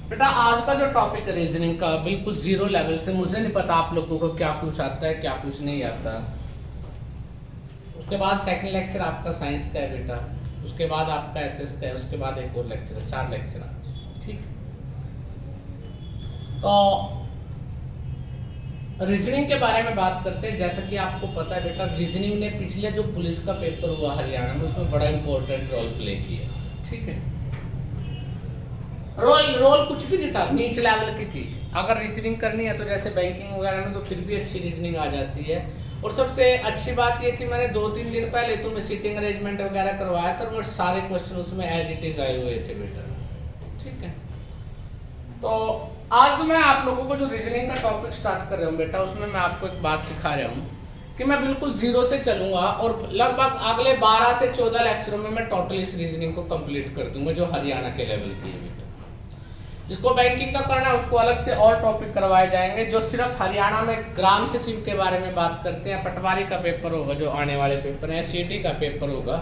बेटा आज का जो टॉपिक है रीजनिंग का, बिल्कुल जीरो लेवल से, मुझे नहीं पता आप लोगों को क्या कुछ आता है क्या कुछ नहीं आता। उसके बाद सेकंड लेक्चर आपका साइंस का है बेटा, उसके बाद आपका एसएस का है, उसके बाद एक और लेक्चर है, 4 लेक्चर आज। ठीक, तो रीजनिंग के बारे में बात करते हैं। जैसा कि आपको पता है बेटा, रीजनिंग ने पिछले जो पुलिस का पेपर हुआ हरियाणा में, उसमें बड़ा इंपॉर्टेंट रोल प्ले किया। ठीक है, रोल कुछ भी नहीं था, नीच लेवल की थी। अगर रीजनिंग करनी है तो जैसे बैंकिंग वगैरह में तो फिर भी अच्छी रीजनिंग आ जाती है। और सबसे अच्छी बात ये थी, मैंने 2-3 दिन पहले तुम्हें सीटिंग अरेंजमेंट वगैरह करवाया था, और सारे क्वेश्चन उसमें एज इट इज आए हुए थे बेटा। ठीक है, तो आज मैं आप लोगों को जो रीजनिंग का टॉपिक स्टार्ट कर रहा हूँ बेटा, उसमें मैं आपको एक बात सिखा रहा हूँ कि मैं बिल्कुल जीरो से चलूंगा, और लगभग अगले 12 से 14 लेक्चरों में मैं टोटल इस रीजनिंग को कंप्लीट कर दूंगा जो हरियाणा के लेवल की है बेटा। जिसको बैंकिंग का करना है उसको अलग से और टॉपिक करवाए जाएंगे। जो सिर्फ हरियाणा में ग्राम सचिव के बारे में बात करते हैं, पटवारी का पेपर होगा जो आने वाले पेपर है, सीटी का पेपर होगा,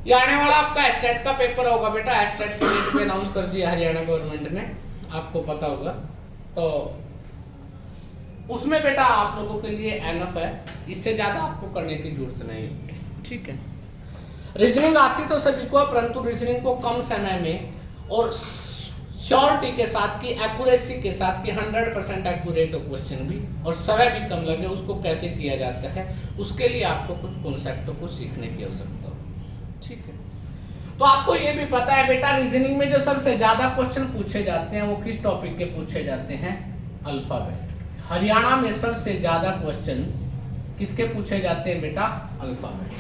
ये आने वाला आपका एस्टेट का पेपर होगा बेटा। एस्टेट की डेट पे अनाउंस कर दिया हरियाणा गवर्नमेंट ने, आपको पता होगा। तो उसमें बेटा आप लोगों के लिए एनफ है, इससे ज्यादा आपको करने की जरूरत नहीं है। ठीक है, रीजनिंग आती तो सभी को, परंतु रीजनिंग को कम समय में और श्योरिटी के साथ की, एक्यूरेसी के साथ की, 100% एक्यूरेट क्वेश्चन भी और समय भी कम लगे, उसको कैसे किया जाता है, उसके लिए आपको कुछ कॉन्सेप्टों को सीखने की आवश्यकता हो। ठीक है, तो आपको ये भी पता है बेटा, रीजनिंग में जो सबसे ज्यादा क्वेश्चन पूछे जाते हैं वो किस टॉपिक के पूछे जाते हैं? अल्फाबेट। हरियाणा में सबसे ज्यादा क्वेश्चन किसके पूछे जाते हैं बेटा? अल्फाबेट।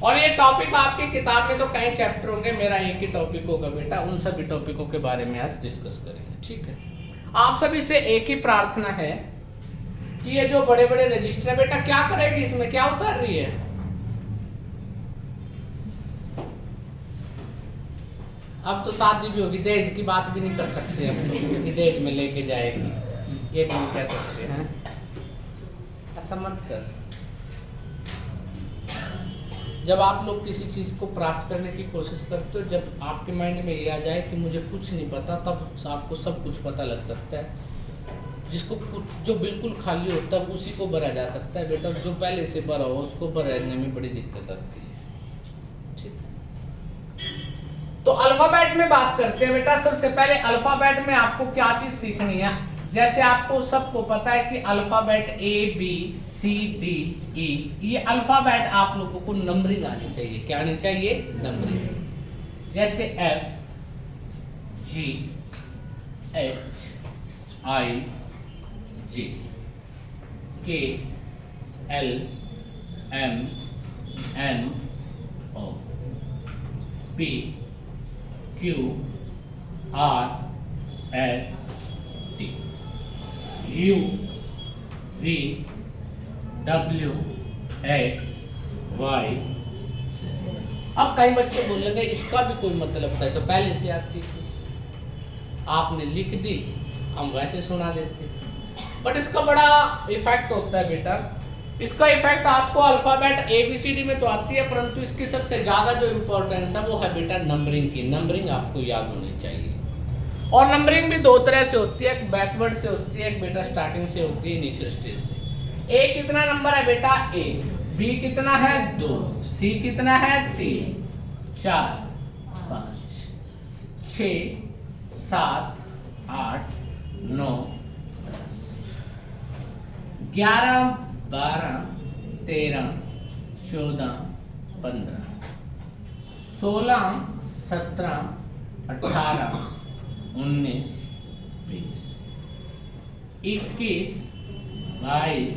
और ये टॉपिक आपकी किताब में तो कई चैप्टर होंगे, मेरा एक ही टॉपिक होगा बेटा, उन सभी टॉपिकों के बारे में आज डिस्कस करेंगे। ठीक है, आप सभी से एक ही प्रार्थना है कि ये जो बड़े बड़े रजिस्टर है बेटा, क्या करेगी इसमें, क्या उतार रही है? अब तो शादी भी होगी, दहेज की बात भी नहीं कर सकते हम तो, क्योंकि दहेज में लेके जाएगी, ये भी नहीं कह सकते हैं। ऐसा मत कर। जब आप लोग किसी चीज को प्राप्त करने की कोशिश करते हो, जब आपके माइंड में ये आ जाए कि मुझे कुछ नहीं पता, तब आपको सब कुछ पता लग सकता है। जिसको जो बिल्कुल खाली होता है उसी को भरा जा सकता है बेटा, जो पहले से भरा हो उसको भरने में बड़ी दिक्कत आती है। ठीक है, तो अल्फाबेट में बात करते हैं बेटा। सबसे पहले अल्फाबेट में आपको क्या चीज सीखनी है? जैसे आपको सबको पता है कि अल्फाबेट ABCDE, ये अल्फाबेट आप लोगों को नंबरिंग आनी चाहिए। क्या आनी चाहिए? नंबरिंग। जैसे FGHIJKLMNOPQRST UVWXY। अब कई बच्चे बोलेंगे इसका भी कोई मतलब था, तो पहले से आती थी, आपने लिख दी, हम वैसे सुना देते। बट इसका बड़ा इफेक्ट होता है बेटा। इसका इफेक्ट आपको अल्फाबेट ABCD में तो आती है, परंतु इसकी सबसे ज्यादा जो इंपॉर्टेंस है वो है बेटा नंबरिंग की। नंबरिंग आपको याद होनी चाहिए, और नंबरिंग भी 2 तरह से होती है, एक बैकवर्ड से होती है, एक बेटा स्टार्टिंग से होती है, इनिशियल स्टेज से। A कितना नंबर है बेटा? 1। B कितना है? 2। C कितना है? 3, 4, 5, 6, 7, 8, 9, 10, 11, 12, 13, 14, 15, 16, 17, 18, 19, 20, 21, 22,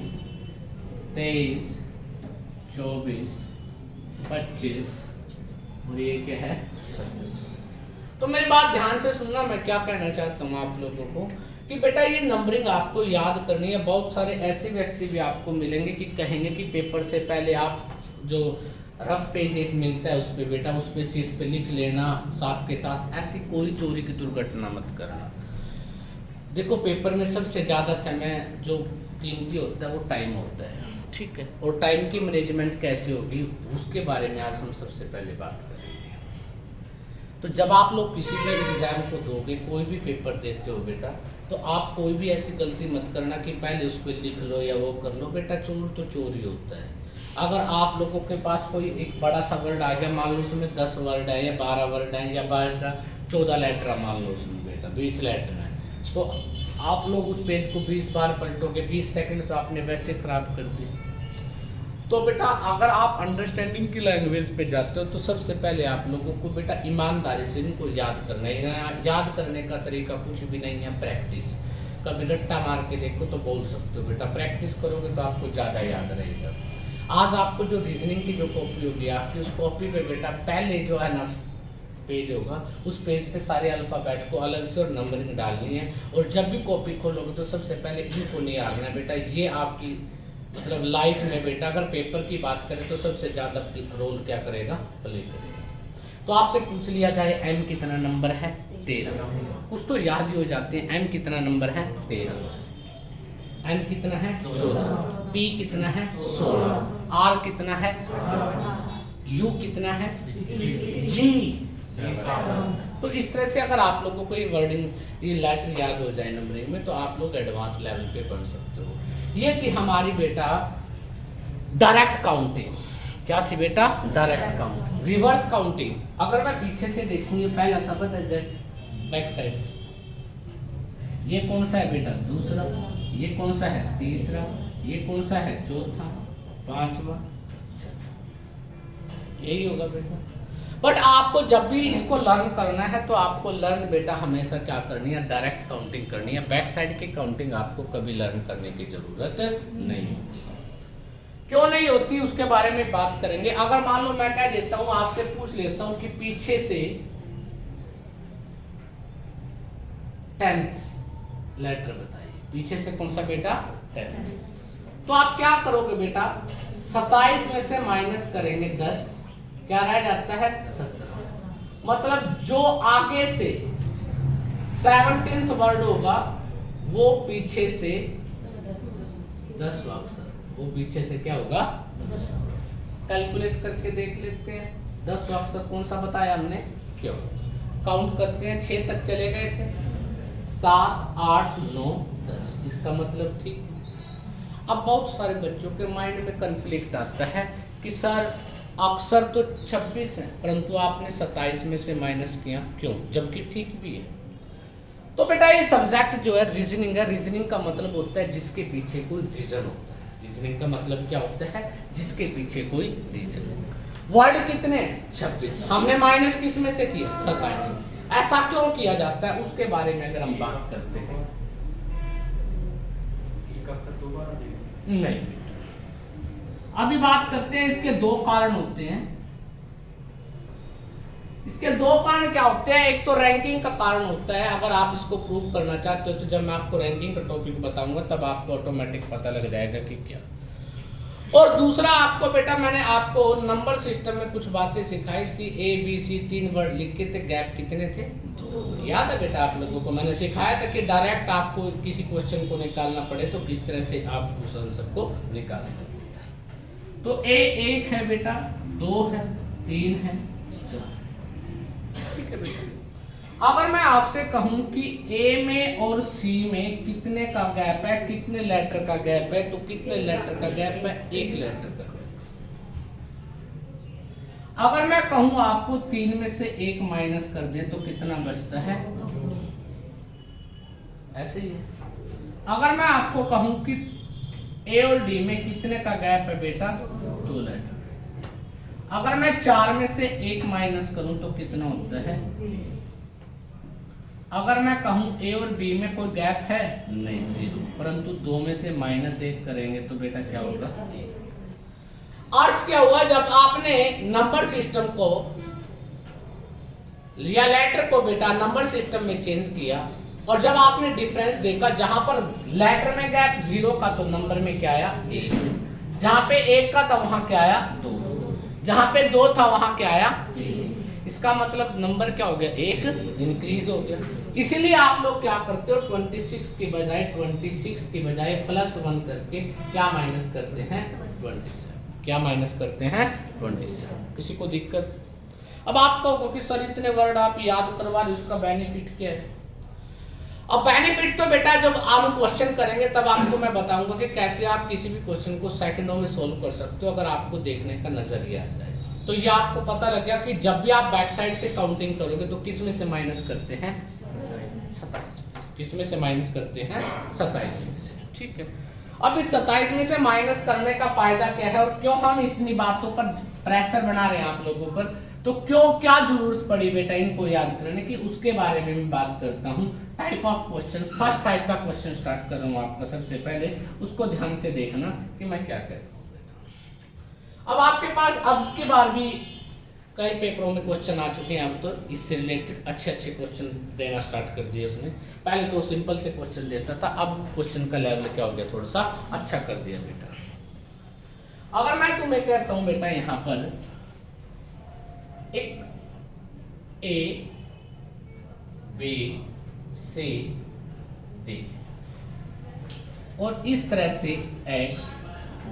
23, 24, 25 और ये क्या है? 26। तो मेरी बात ध्यान से सुनना, मैं क्या कहना चाहता हूँ आप लोगों को कि बेटा ये नंबरिंग आपको याद करनी है। बहुत सारे ऐसे व्यक्ति भी आपको मिलेंगे कि कहेंगे कि पेपर से पहले आप जो रफ पेज एक मिलता है उस पे बेटा, उस पे सीट पे लिख लेना साथ के साथ। ऐसी कोई चोरी की दुर्घटना मत करना। देखो, पेपर में सबसे ज़्यादा समय जो कीमती होता है वो टाइम होता है। ठीक है, और टाइम की मैनेजमेंट कैसे होगी उसके बारे में आज हम सबसे पहले बात करेंगे। तो जब आप लोग किसी भी एग्जाम को दोगे, कोई भी पेपर देते हो बेटा, तो आप कोई भी ऐसी गलती मत करना कि पहले उस पर लिख लो या वो कर लो। बेटा चोर तो चोर ही होता है। अगर आप लोगों के पास कोई एक बड़ा सा वर्ड आ गया, मान लो उसमें 10 वर्ड है या 12 वर्ड है या 14 लेटर मान लो उसमें बेटा 20 लेटर है, तो आप लोग उस पेज को 20 बार पलटोगे, 20 सेकंड तो आपने वैसे खराब कर दी। तो बेटा अगर आप अंडरस्टैंडिंग की लैंग्वेज पे जाते हो तो सबसे पहले आप लोगों को बेटा ईमानदारी से इनको याद करना है। याद करने का तरीका कुछ भी नहीं है, प्रैक्टिस। कभी रट्टा मार के देखो तो बोल सकते हो बेटा, प्रैक्टिस करोगे तो आपको ज़्यादा याद रहेगा। आज आपको जो रीजनिंग की जो कॉपी होगी आपकी, उस कॉपी पे बेटा पहले जो है ना पेज होगा, उस पेज पे सारे अल्फ़ाबेट को अलग से और नंबरिंग डालनी है। और जब भी कॉपी खोलोगे तो सबसे पहले इनको नहीं आना है बेटा। ये आपकी मतलब लाइफ में बेटा अगर पेपर की बात करें तो सबसे ज़्यादा रोल क्या करेगा, प्ले करेगा। तो आपसे पूछ लिया जाए एम कितना नंबर है, 13। कुछ तो याद ही हो जाते हैं। एम कितना नंबर है, 13। एन कितना है, 14। पी कितना है, 16। आर कितना है, यू कितना है, जी। तो इस तरह से अगर आप लोगों को ये वर्डिंग, ये लेटर याद हो जाए नंबरिंग में, तो आप लोग एडवांस लेवल पे पढ़ सकते हो। ये थी हमारी बेटा डायरेक्ट काउंटिंग। क्या थी बेटा, डायरेक्ट काउंटिंग। रिवर्स काउंटिंग, अगर मैं पीछे से देखूं, ये पहला शब्द है जेड, बैक साइड से। ये कौन सा है बेटा, दूसरा। ये कौन सा है, तीसरा। ये कौन सा है, चौथा, पांचवा। यही होगा बेटा। बट आपको जब भी इसको लर्न करना है तो आपको लर्न बेटा हमेशा क्या करनी है, डायरेक्ट काउंटिंग करनी है। बैक साइड की काउंटिंग आपको कभी लर्न करने की जरूरत नहीं होती। क्यों नहीं होती उसके बारे में बात करेंगे। अगर मान लो मैं कह देता हूं, आपसे पूछ लेता हूं कि पीछे से 10th लेटर बताइए। पीछे से कौन सा बेटा, 10th। तो आप क्या करोगे बेटा, 27 में से माइनस करेंगे 10, क्या रह जाता है, 17। मतलब जो आगे से 17th वर्ड होगा वो पीछे से 10वां अक्षर, वो पीछे से क्या होगा, कैलकुलेट करके देख लेते हैं। 10वां अक्षर कौन सा बताया हमने, क्यों। काउंट करते हैं, 6 तक चले गए थे, 7 8 9 10। इसका मतलब ठीक। अब बहुत सारे बच्चों के माइंड में कंफ्लिक्ट आता है कि सर अक्सर तो 26 है परंतु आपने 27 में से माइनस किया, क्यों, जबकि ठीक भी है। तो बेटा ये सब्जेक्ट जो है रीजनिंग है। रीजनिंग का मतलब होता है जिसके पीछे कोई रीजन होता है। रीजनिंग का मतलब क्या होता है, जिसके पीछे कोई रीजन। वर्ड कितने, 26। हमने माइनस किस में से किया, 27। ऐसा क्यों किया जाता है उसके बारे में अगर हम बात करते हैं, नहीं अभी बात करते हैं। इसके 2 कारण होते हैं। इसके 2 कारण क्या होते हैं, एक तो रैंकिंग का कारण होता है। अगर आप इसको प्रूव करना चाहते हो तो जब मैं आपको रैंकिंग का टॉपिक बताऊंगा तब आपको ऑटोमेटिक पता लग जाएगा कि क्या। और दूसरा आपको बेटा मैंने आपको नंबर सिस्टम में कुछ बातें सिखाई थी। ABC 3 वर्ड लिख के थे, गैप कितने थे, 2। याद है बेटा आप लोगों को मैंने सिखाया था कि डायरेक्ट आपको किसी क्वेश्चन को निकालना पड़े तो किस तरह से आप उस आंसर को निकाल सकते। तो A 1 है बेटा, 2 है, 3 है, 4। ठीक है बेटा। अगर मैं आपसे कहूं कि A में और C में कितने का गैप है, कितने लेटर का गैप है, तो कितने लेटर का गैप है, 1 लेटर का। अगर मैं कहूं आपको 3 में से 1 माइनस कर दे तो कितना बचता है, ऐसे ही है। अगर मैं आपको कहूं कि A और D में कितने का गैप है बेटा, 2 लेटर। अगर मैं 4 में से 1 माइनस करूं तो कितना होता है। अगर मैं कहूं A और B में कोई गैप है, नहीं, 0। परंतु 2 में से -1 करेंगे तो बेटा क्या होगा, 1। अर्थ क्या हुआ, जब आपने नंबर सिस्टम को या लेटर को बेटा नंबर सिस्टम में चेंज किया और जब आपने डिफरेंस देखा, जहां पर लेटर में गैप 0 का तो नंबर में क्या आया, 1। जहां पे 1 का था वहां क्या आया, 2। जहां पे 2 था वहां क्या आया, 3। इसका मतलब नंबर क्या हो गया, 1 इंक्रीज हो गया। इसीलिए आप लोग क्या करते हो, 26 की बजाय +1 करके क्या माइनस करते हैं, 27। क्या माइनस करते हैं, 27। किसी को दिक्कत। अब आप कहोगे कि सर इतने वर्ड आप याद करवा रहे, उसका बेनिफिट क्या है? अब बेनिफिट तो बेटा जब हम क्वेश्चन करेंगे तब आपको मैं बताऊंगा कि कैसे आप किसी भी क्वेश्चन को सेकंडों में सोल्व कर सकते हो अगर आपको देखने का नजरिया आ जाए। तो ये आपको पता लग गया कि जब भी आप बैक साइड से काउंटिंग करोगे तो किस में से माइनस करते हैं? 27। किस में से माइनस करते हैं? 27 में से। ठीक है, अब इस 27 में से माइनस करने का फायदा क्या है और क्यों हम इतनी बातों पर प्रेशर बना रहे हैं आप लोगों पर, तो क्यों क्या जरूरत पड़ी बेटा इनको याद करने की, उसके बारे में मैं बात करता हूँ। Type of question, first type का क्वेश्चन स्टार्ट कर रहा हूँ आपका। सबसे पहले उसको ध्यान से देखना कि मैं क्या कहता हूँ बेटा। अब आपके पास अब की बार भी कई पेपरों में क्वेश्चन आ चुके हैं, अब तो इससे रिलेटेड अच्छे अच्छे क्वेश्चन देना स्टार्ट कर दिए उसने। पहले तो सिंपल से क्वेश्चन देता था, अब क्वेश्चन का लेवल क्या हो गया, थोड़ा सा अच्छा कर दिया बेटा। अगर मैं तुम्हें कहता हूं बेटा यहां पर एक ए बी सी डी और इस तरह से एक्स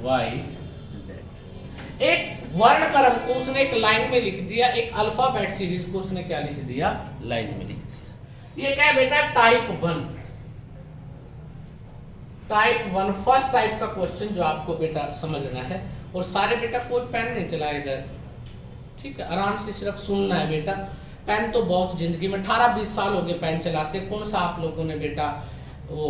वाई जेड, एक वर्ण क्रम को उसने एक लाइन में लिख दिया, एक अल्फाबेट सीरीज को उसने क्या लिख दिया, लाइन में लिख दिया। ये क्या है बेटा, टाइप 1। टाइप 1 फर्स्ट टाइप का क्वेश्चन जो आपको बेटा समझना है। और सारे बेटा कोई पेन नहीं चलाएगा, ठीक है, आराम से सिर्फ सुनना है बेटा। पेन तो बहुत जिंदगी में 18-20 साल हो गए पेन चलाते, कौन सा आप लोगों ने बेटा वो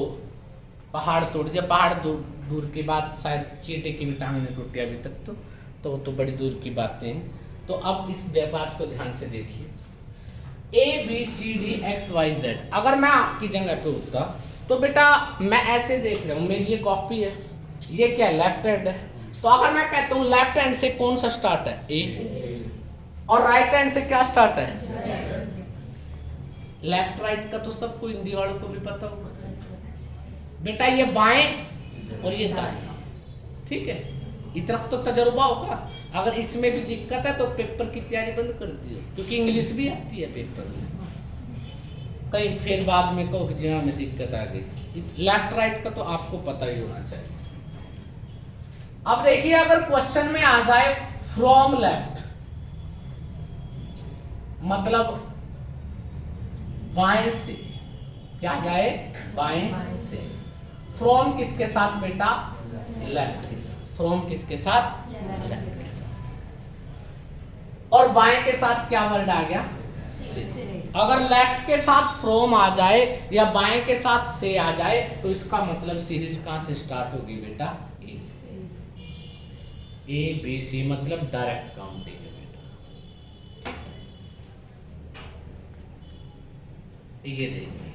पहाड़ तोड़ दिया? पहाड़ दूर की बात, शायद चींटी की भी टांग नहीं टूटी अभी तक, तो वो तो बड़ी दूर की बातें हैं। तो अब इस बात को ध्यान से देखिए, A B C D X Y Z. अगर मैं आपकी जगह पे होता तो बेटा मैं ऐसे देख रहा हूँ, मेरी ये कॉपी है, ये क्या है, लेफ्ट हैंड है। तो अगर मैं कहता हूँ लेफ्ट हैंड से कौन सा स्टार्ट है, ए, और राइट हैंड से क्या स्टार्ट है, लेफ्ट राइट का तो सबको हिंदी वालों को भी पता होगा बेटा, ये बाएं और ये दाएं, ठीक है, इतना तो तजुर्बा होगा। अगर इसमें भी दिक्कत है तो पेपर की तैयारी बंद कर दियो, क्योंकि इंग्लिश भी आती है पेपर में, कहीं फिर बाद में कहो कि जी में दिक्कत आ गई। लेफ्ट राइट का तो आपको पता ही होना चाहिए। अब देखिए अगर क्वेश्चन में आ जाए फ्रॉम लेफ्ट, मतलब बाएं से, क्या जाए, बाएं से। फ्रॉम किसके साथ बेटा, लेफ्ट के साथ। फ्रॉम किसके साथ, लेफ्ट के साथ। और बाएं के साथ क्या वर्ड आ गया, से। अगर लेफ्ट के साथ फ्रॉम आ जाए या बाएं के साथ से आ जाए तो इसका मतलब सीरीज कहां से स्टार्ट होगी बेटा, ए से। ए बी सी मतलब डायरेक्ट काउंटिंग है बेटा। ये देखिए,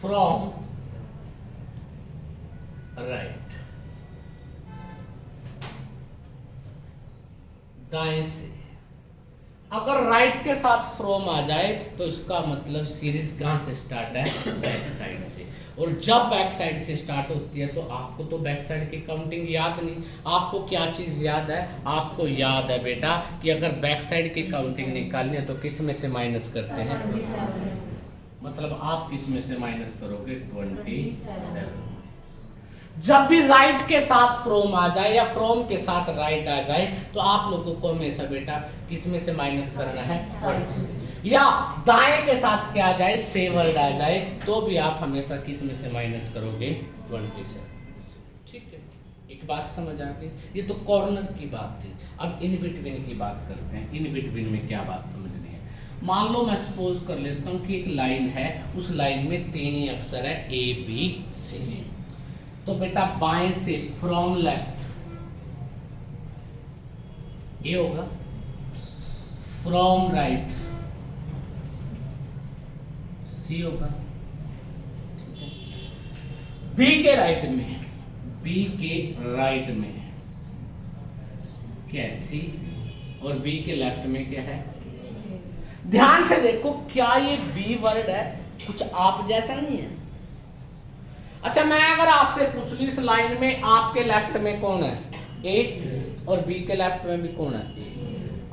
फ्रॉम राइट, दाएं से। अगर राइट के साथ फ्रॉम आ जाए तो इसका मतलब सीरीज कहां से स्टार्ट है, बैक साइड से। और जब बैक साइड से स्टार्ट होती है तो आपको तो बैक साइड की काउंटिंग याद नहीं। आपको क्या चीज याद है, आपको याद है बेटा कि अगर बैक साइड की काउंटिंग निकालनी है तो किस में से माइनस करते हैं, मतलब आप किस में से माइनस करोगे, 27। जब भी राइट के साथ फ्रॉम आ जाए या फ्रॉम के साथ राइट आ जाए तो आप लोगों को हमेशा बेटा किस में से माइनस करना है, 20। या दाएं के साथ क्या आ जाए, से वर्ड आ जाए तो भी आप हमेशा किस में से माइनस करोगे, 27। ठीक है, एक बात समझ आ गई। ये तो कॉर्नर की बात थी। अब इन बिटवीन की बात करते हैं। इन बिटवीन में क्या बात समझनी है, मान लो मैं सपोज कर लेता हूँ कि एक लाइन है, उस लाइन में 3 ही अक्षर है, ए बी सी। तो बेटा बाएं से फ्रॉम लेफ्ट ये होगा, फ्रॉम राइट सी होगा, बी के राइट में, बी के राइट में क्या है, सी, और बी के लेफ्ट में क्या है। ध्यान से देखो, क्या ये बी वर्ड है, कुछ आप जैसा नहीं है। अच्छा मैं अगर आपसे पूछ ली इस लाइन में आपके लेफ्ट में कौन है, ए, और बी के लेफ्ट में भी कौन है, ए।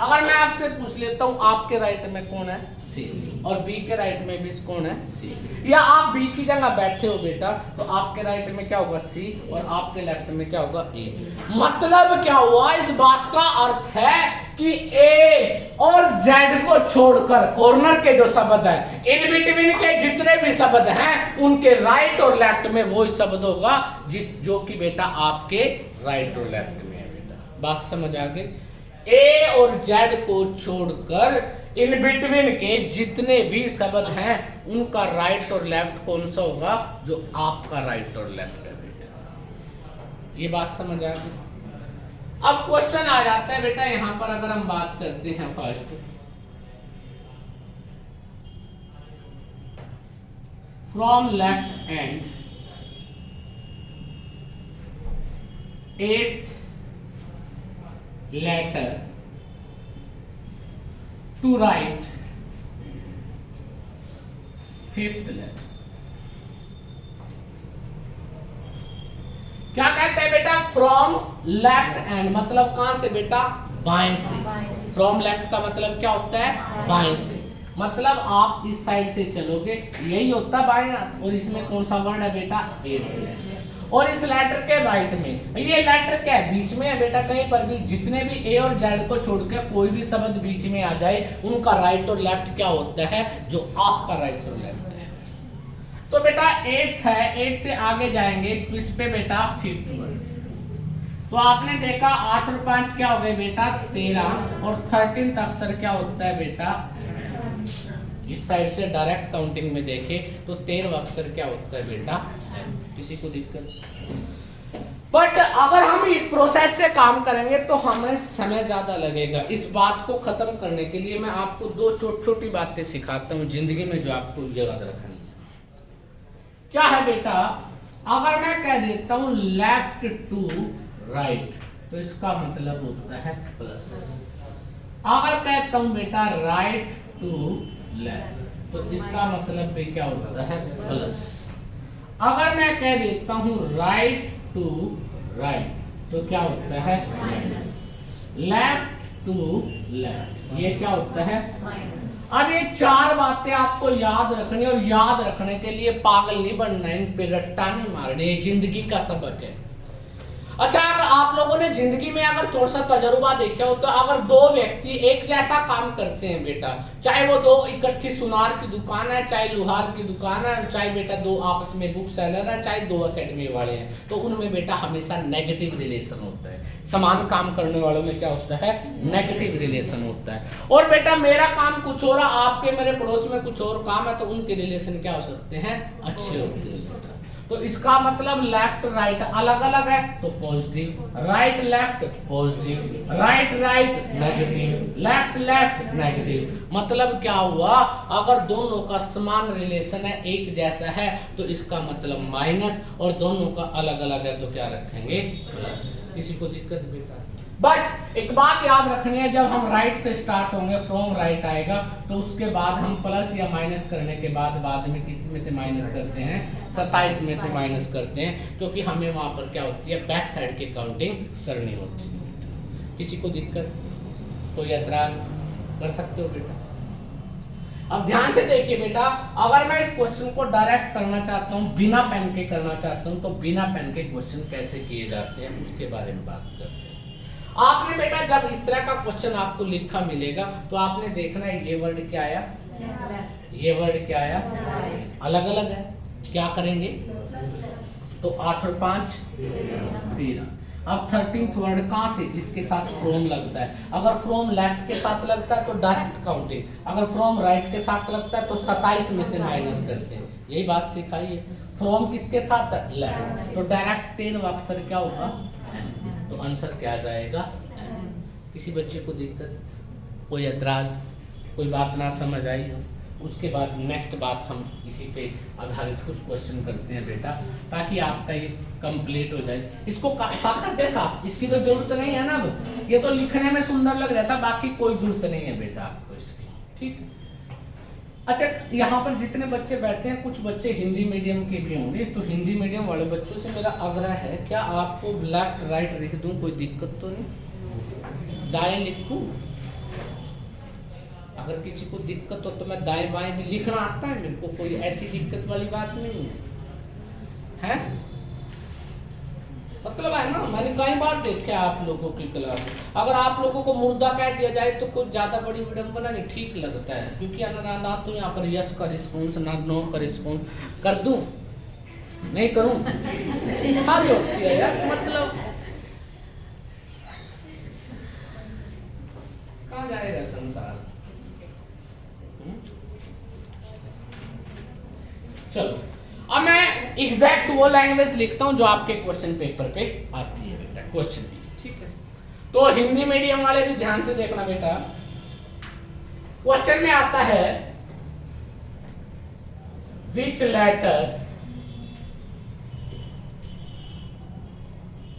अगर मैं आपसे पूछ लेता हूं आपके राइट में कौन है, सी, और बी के राइट में भी कौन है, सी, या आप बी की जगह बैठे हो बेटा तो आपके राइट में क्या होगा, सी, और आपके लेफ्ट में क्या होगा, ए। मतलब क्या हुआ, इस बात का अर्थ है कि कि ए और जेड को छोड़कर कॉर्नर के जो शब्द है, इन बिटवीन के जितने भी शब्द हैं उनके राइट और लेफ्ट में वही शब्द होगा जो कि बेटा आपके राइट और लेफ्ट में है। बेटा बात समझ आ गई? ए और जेड को छोड़कर इन बिटवीन के जितने भी शब्द हैं उनका राइट और लेफ्ट कौन सा होगा? जो आपका राइट और लेफ्ट है बेटा। ये बात समझ आ गई? अब क्वेश्चन आ जाता है बेटा, यहां पर अगर हम बात करते हैं first, from left and 8th letter to right 5th letter। क्या कहते हैं बेटा? फ्रॉम लेफ्ट एंड मतलब कहां से बेटा? बाएं से। फ्रॉम लेफ्ट का मतलब क्या होता है? बाएं से। मतलब आप इस साइड से चलोगे, यही होता है बाएं हाथ। और इसमें कौन सा वर्ड है बेटा? एथ। और इस लेटर के राइट में, ये लेटर क्या है? बीच में है बेटा। कहीं पर भी जितने भी ए और जेड को छोड़ के कोई भी शब्द बीच में आ जाए उनका राइट और लेफ्ट क्या होता है? जो आपका राइट और लेफ्ट है। तो बेटा 8th है, 8 से आगे जाएंगे तो इस पे बेटा 5th वर्ड। तो आपने देखा 8 और 5 क्या हो गए बेटा? 13। और 13th अक्षर क्या होता है बेटा? इस साइड से डायरेक्ट काउंटिंग में देखे तो 13वां अक्षर क्या होता है बेटा? किसी को दिक्कत? बट अगर हम इस प्रोसेस से काम करेंगे तो हमें समय ज्यादा लगेगा। इस बात को खत्म करने के लिए मैं आपको दो छोटी छोटी बातें सिखाता हूँ जिंदगी में जो आपको याद रखनी है। क्या है बेटा? अगर मैं कह देता हूं लेफ्ट टू राइट तो इसका मतलब होता है प्लस। अगर कहता हूं बेटा राइट टू लेफ्ट तो इसका मतलब भी क्या होता है? प्लस। अगर मैं कह देता हूं राइट टू राइट तो क्या होता है? माइनस। लेफ्ट टू लेफ्ट ये क्या होता है? अब ये चार बातें आपको याद रखनी, और याद रखने के लिए पागल नहीं बनना है, इन पे रट्टा नहीं मारना, ये जिंदगी का सबक है। अच्छा, अगर आप लोगों ने जिंदगी में अगर थोड़ा सा तजुर्बा देखा हो तो अगर दो व्यक्ति एक जैसा काम करते हैं बेटा, चाहे वो दो इकट्ठी सुनार की दुकान है, चाहे लोहार की दुकान है, चाहे बेटा दो आपस में बुक सेलर है, चाहे दो एकेडमी वाले हैं, तो उनमें बेटा हमेशा नेगेटिव रिलेशन होता है। समान काम करने वालों में क्या होता है? नेगेटिव रिलेशन होता है। और बेटा मेरा काम कुछ और, आपके मेरे पड़ोस में कुछ और काम है, तो उनके रिलेशन क्या हो सकते हैं? अच्छे होते हैं। तो इसका मतलब लेफ्ट राइट अलग अलग है तो positive, right left positive, right right negative, left left negative. मतलब क्या हुआ? अगर दोनों का समान रिलेशन है, एक जैसा है, तो इसका मतलब माइनस, और दोनों का अलग अलग है तो क्या रखेंगे? प्लस। किसी को दिक्कत बेटा? बट एक बात याद रखनी है, जब हम राइट से स्टार्ट होंगे, फ्रॉम राइट आएगा, तो उसके बाद हम प्लस या माइनस करने के बाद में किस में से माइनस करते हैं? 27 में से माइनस करते हैं, क्योंकि हमें वहां पर क्या होती है? बैक साइड की काउंटिंग करनी होती है। किसी को दिक्कत? कोई ऐतराज कर सकते हो बेटा? अब ध्यान से देखिए बेटा, अगर मैं इस क्वेश्चन को डायरेक्ट करना चाहता हूँ, बिना पेन के करना चाहता हूँ, तो बिना पेन के क्वेश्चन कैसे किए जाते हैं उसके बारे में बात करते हैं। आपने बेटा जब इस तरह का क्वेश्चन आपको लिखा मिलेगा तो आपने देखना है ये वर्ड क्या आया, ये वर्ड क्या आया, अलग अलग है। क्या करेंगे? तो 8 और 5 13। अब 13th वर्ड कहां से? जिसके साथ फ्रॉम लगता है। अगर फ्रॉम लेफ्ट के साथ लगता है तो डायरेक्ट काउंटिंग, अगर फ्रॉम राइट के साथ लगता है तो 27 में से माइनस करते हैं। यही बात सिखाई है। फ्रॉम किसके साथ? लेफ्ट, तो डायरेक्ट 13वां अक्षर क्या होगा? तो आंसर क्या आ जाएगा? किसी बच्चे को दिक्कत? कोई ऐतराज? कोई बात ना समझ आई हो? उसके बाद नेक्स्ट बात हम इसी पे आधारित कुछ क्वेश्चन करते हैं बेटा, ताकि आपका ये कंप्लीट हो जाए। इसको साफ कर दे साफ, इसकी तो जरूरत नहीं है ना। अब ये तो लिखने में सुंदर लग रहा था, बाकी कोई जरूरत नहीं है बेटा आपको इसकी, ठीक है? अच्छा, यहाँ पर जितने बच्चे बैठे हैं, कुछ बच्चे हिंदी मीडियम के भी होंगे, तो हिंदी मीडियम वाले बच्चों से मेरा आग्रह है, क्या आपको लेफ्ट राइट लिख दूं? कोई दिक्कत तो नहीं? दाएं लिखूं? अगर किसी को दिक्कत हो तो मैं दाएं बाएं भी लिखना आता है मेरे को, कोई ऐसी दिक्कत वाली बात नहीं है, है? मतलब है ना, मैं मैंने कई बार देखा आप लोगों की क्लास में, अगर आप लोगों को मुर्दा कह दिया जाए तो कुछ ज्यादा बड़ी विडंबना नहीं, ठीक लगता है, क्योंकि ना तो यहाँ पर यस का रिस्पॉन्स ना नो का रिस्पॉन्स। कर दूं नहीं करूं हद होती है यार, मतलब कहाँ जाएगा संसार। चलो अब मैं एग्जैक्ट वो लैंग्वेज लिखता हूं जो आपके क्वेश्चन पेपर पे आती है बेटा, क्वेश्चन भी, ठीक है। तो हिंदी मीडियम वाले भी ध्यान से देखना बेटा, क्वेश्चन में आता है which letter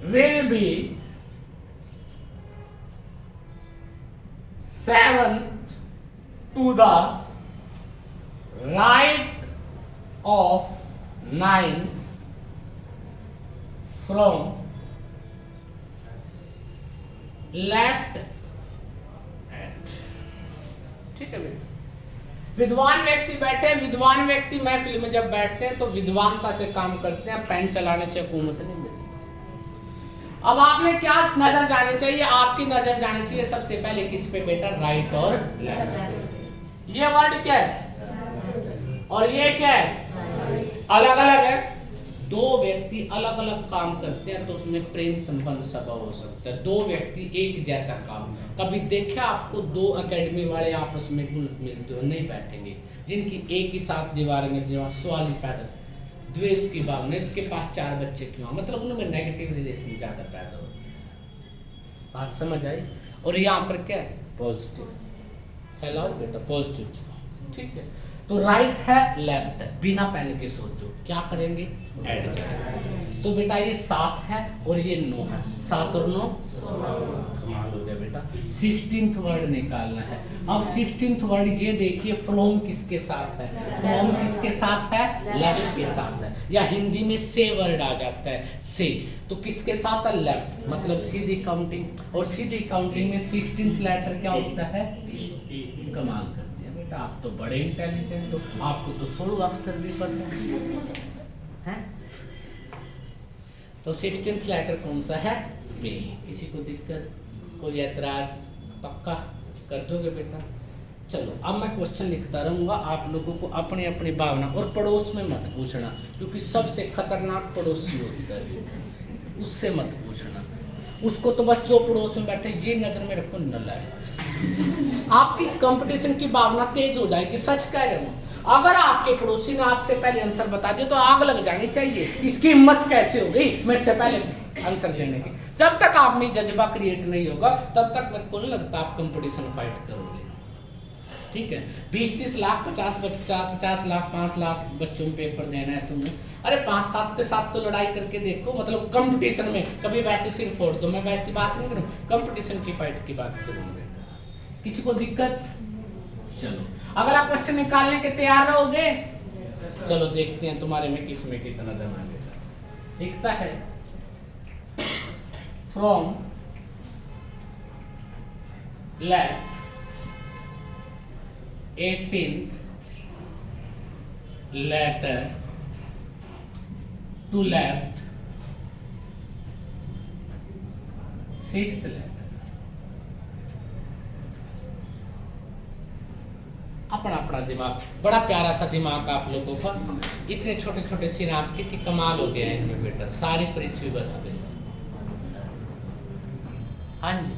will be 7th to the right of 9 from left hand, ठीक है बेटा। विद्वान व्यक्ति बैठे हैं, विद्वान व्यक्ति महफिल में जब बैठते हैं तो विद्वानता से काम करते हैं, पेन चलाने से हुकूमत नहीं मिलती। अब आपने क्या नजर जानी चाहिए, आपकी नजर जानी चाहिए सबसे पहले किस पे बेटा, राइट और लेफ्ट। ये वर्ड क्या है और ये क्या है, अलग अलग है। दो व्यक्ति अलग अलग काम करते हैं तो उसमें प्रेम संबंध संभव हो सकता है। दो व्यक्ति एक जैसा काम, कभी देखा आपको दो एकेडमी वाले आपस में मिलते हो, नहीं बैठेंगे। जिनकी एक ही साथ दीवार में जो सवाल ही पैदा, द्वेष की भावना, इसके पास 4 बच्चे क्यों, मतलब उनमें नेगेटिव रिलेशन ज्यादा पैदा होते हैं। बात समझ आई। और यहाँ पर क्या है, पॉजिटिव फैलाओ बेटा, पॉजिटिव, ठीक है। तो राइट है लेफ्ट है, बिना पेन के सोचो क्या करेंगे, ऐड करेंगे। तो बेटा ये 7 है और ये 9 है, 7 और 9 कमाल हो गया बेटा। 16th वर्ड निकालना है। अब 16th वर्ड ये देखिए, फ्रॉम किसके साथ है, फ्रॉम किसके साथ है, लेफ्ट के साथ है। या हिंदी में से वर्ड आ जाता है, से, तो किसके साथ है, लेफ्ट, मतलब सीधी काउंटिंग। और सीधी काउंटिंग में 16th लेटर क्या होता है, कमाल कर दिया बेटा, आप तो बड़े इंटेलिजेंट हो, आपको तो 16 अक्षर भी पता है। तो 16th लेटर कौन सा है, बी। किसी को दिक्कत, कोई ऐतराज, पक्का कर दोगे बेटा। चलो अब मैं क्वेश्चन लिखता रहूंगा, आप लोगों को अपनी अपनी भावना, और पड़ोस में मत पूछना क्योंकि सबसे खतरनाक पड़ोसी होता है, उससे मत पूछना। उसको तो बस जो पड़ोस में बैठे ये नजर में रखो, न लाए। आपकी कंपटीशन की भावना तेज हो जाएगी, सच कह रहे हूँ। अगर आपके पड़ोसी ने आपसे पहले आंसर बता दिया तो आग लग जानी चाहिए, इसकी हिम्मत कैसे हो गई मेरे से पहले आंसर देने की। जब तक आप में जज्बा क्रिएट नहीं होगा तब तक मेरे को नहीं लगता आप कंपटीशन फाइट करोगे, ठीक है। 20-30 लाख 50 लाख 5 लाख बच्चों में पेपर देना है तुम्हें, अरे 5-7 के साथ तो लड़ाई करके देखो, मतलब कंपटीशन में कभी वैसे सिर फोड़ दो। मैं वैसी बात नहीं करूँ, कंपटीशन की फाइट की बात करूँगा। किसी को दिक्कत, चलो अगला क्वेश्चन निकालने के तैयार रहोगे। चलो देखते हैं तुम्हारे में किस में कितना दम है। दिखता है from left 18th letter to left 6th letter। अपना अपना दिमाग, बड़ा प्यारा सा दिमाग आप लोगों का, इतने छोटे छोटे सिर आपके कि कमाल हो गया है इनमें बेटा, सारी पृथ्वी बस गई। हाँ जी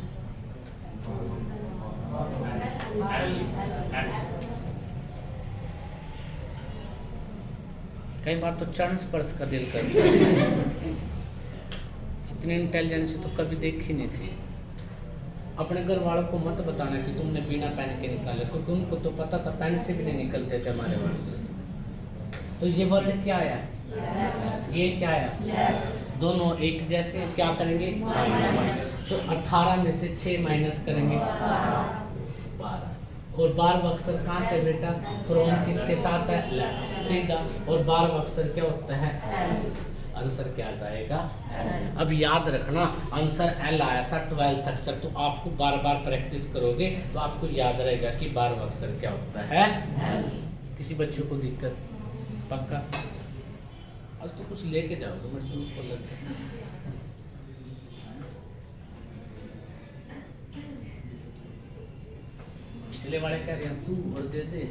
कई बार तो चरण स्पर्श का दिल करता है। इतनी इंटेलिजेंस तो कभी देखी नहीं थी। अपने घर वालों को मत बताना कि तुमने बिना पेन के निकाले, क्योंकि उनको तो पता था पेन से भी नहीं निकलते थे हमारे वालों से। तो ये वर्ड क्या आया, ये क्या आया, दोनों एक जैसे, क्या करेंगे माइनस। तो 18 में से 6 माइनस करेंगे 12। और 12 अक्षर कहाँ से बेटा, फ्रॉम किसके साथ है, लेफ्ट, सीधा। और 12 अक्षर क्या होता है, आंसर क्या जाएगा, एल। अब याद रखना आंसर एल आया था 12th अक्षर, तो आपको बार बार प्रैक्टिस करोगे तो आपको याद रहेगा कि 12 अक्षर क्या होता है, एल। किसी बच्चों को दिक्कत, पक्का आज तो कुछ लेके जाओगे मेरे से, पिछले वाले कह रहे हैं तू और दे दे।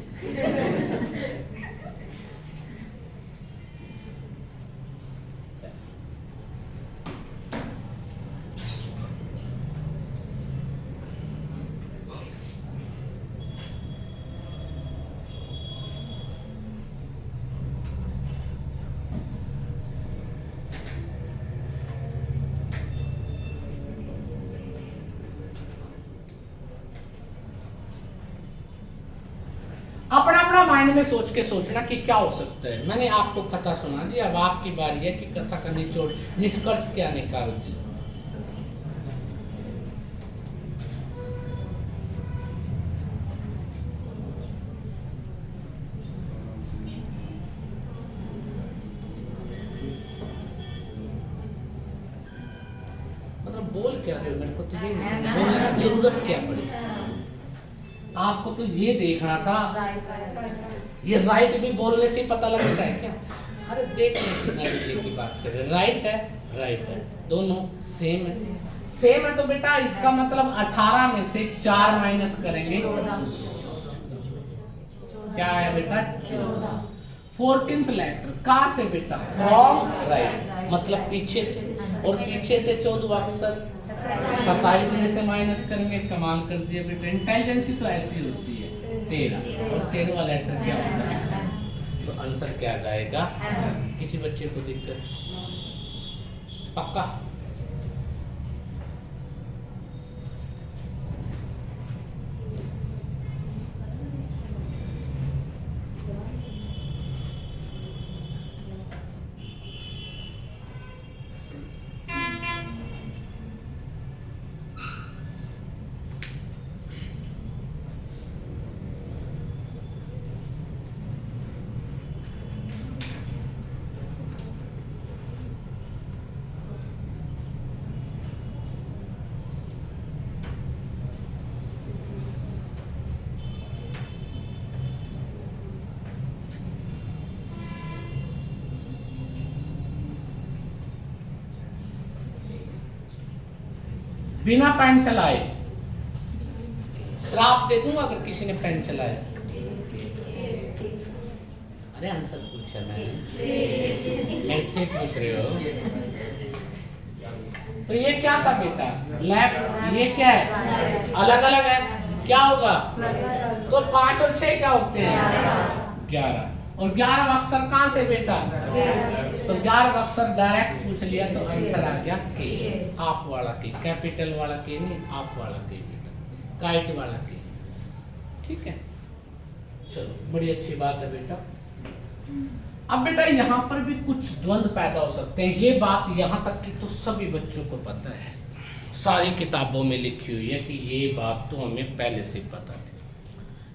अपना अपना माइंड में सोच के सोचना कि क्या हो सकता है। मैंने आपको कथा सुना दी, अब आपकी बारी है कि कथा का निचोड़ निष्कर्ष क्या निकालती है। मतलब बोल क्या रहे हो, मेरे को तो ये नहीं समझ बोलने की जरूरत क्या पड़ी। आपको तो ये देखना था, ये राइट भी बोलने से पता लगता है क्या? अरे देखने की बात कर रहे, राइट है, राइट है, दोनों सेम है। सेम है तो बेटा इसका मतलब 18 में से 4 माइनस करेंगे, क्या है बेटा? 14। 14th लेटर कहाँ से बेटा? फ्रॉम राइट, मतलब पीछे से, और पीछे से 14 अक्षर 27 में से माइनस करेंगे। कमाल कर दिया बेटा, इंटेलिजेंसी तो ऐसी होती है। 13 और 13वां लेटर क्या होता है? तो आंसर क्या जाएगा? किसी बच्चे को दिक्कत? पक्का? बिना पेन चलाए श्राप दे दूंगा अगर किसी ने पेन चलाया। अरे आंसर पूछा मैंने, ऐसे पूछ रहे हो। तो ये क्या था बेटा? लेफ्ट। ये क्या है? अलग अलग है, क्या होगा? तो 5 और 6 क्या होते हैं? 11। और 11 अक्षर कहाँ से बेटा? तो 11 अक्षर डायरेक्ट पूछ लिया तो आंसर आ गया के। आप वाला के, कैपिटल वाला के नहीं, आप वाला के बेटा, काइट वाला के। ठीक है, चलो बड़ी अच्छी बात है बेटा। अब बेटा यहाँ पर भी कुछ द्वंद्व पैदा हो सकते हैं। ये बात यहाँ तक की तो सभी बच्चों को पता है, सारी किताबों में लिखी हुई है कि ये बात तो हमें पहले से पता थी।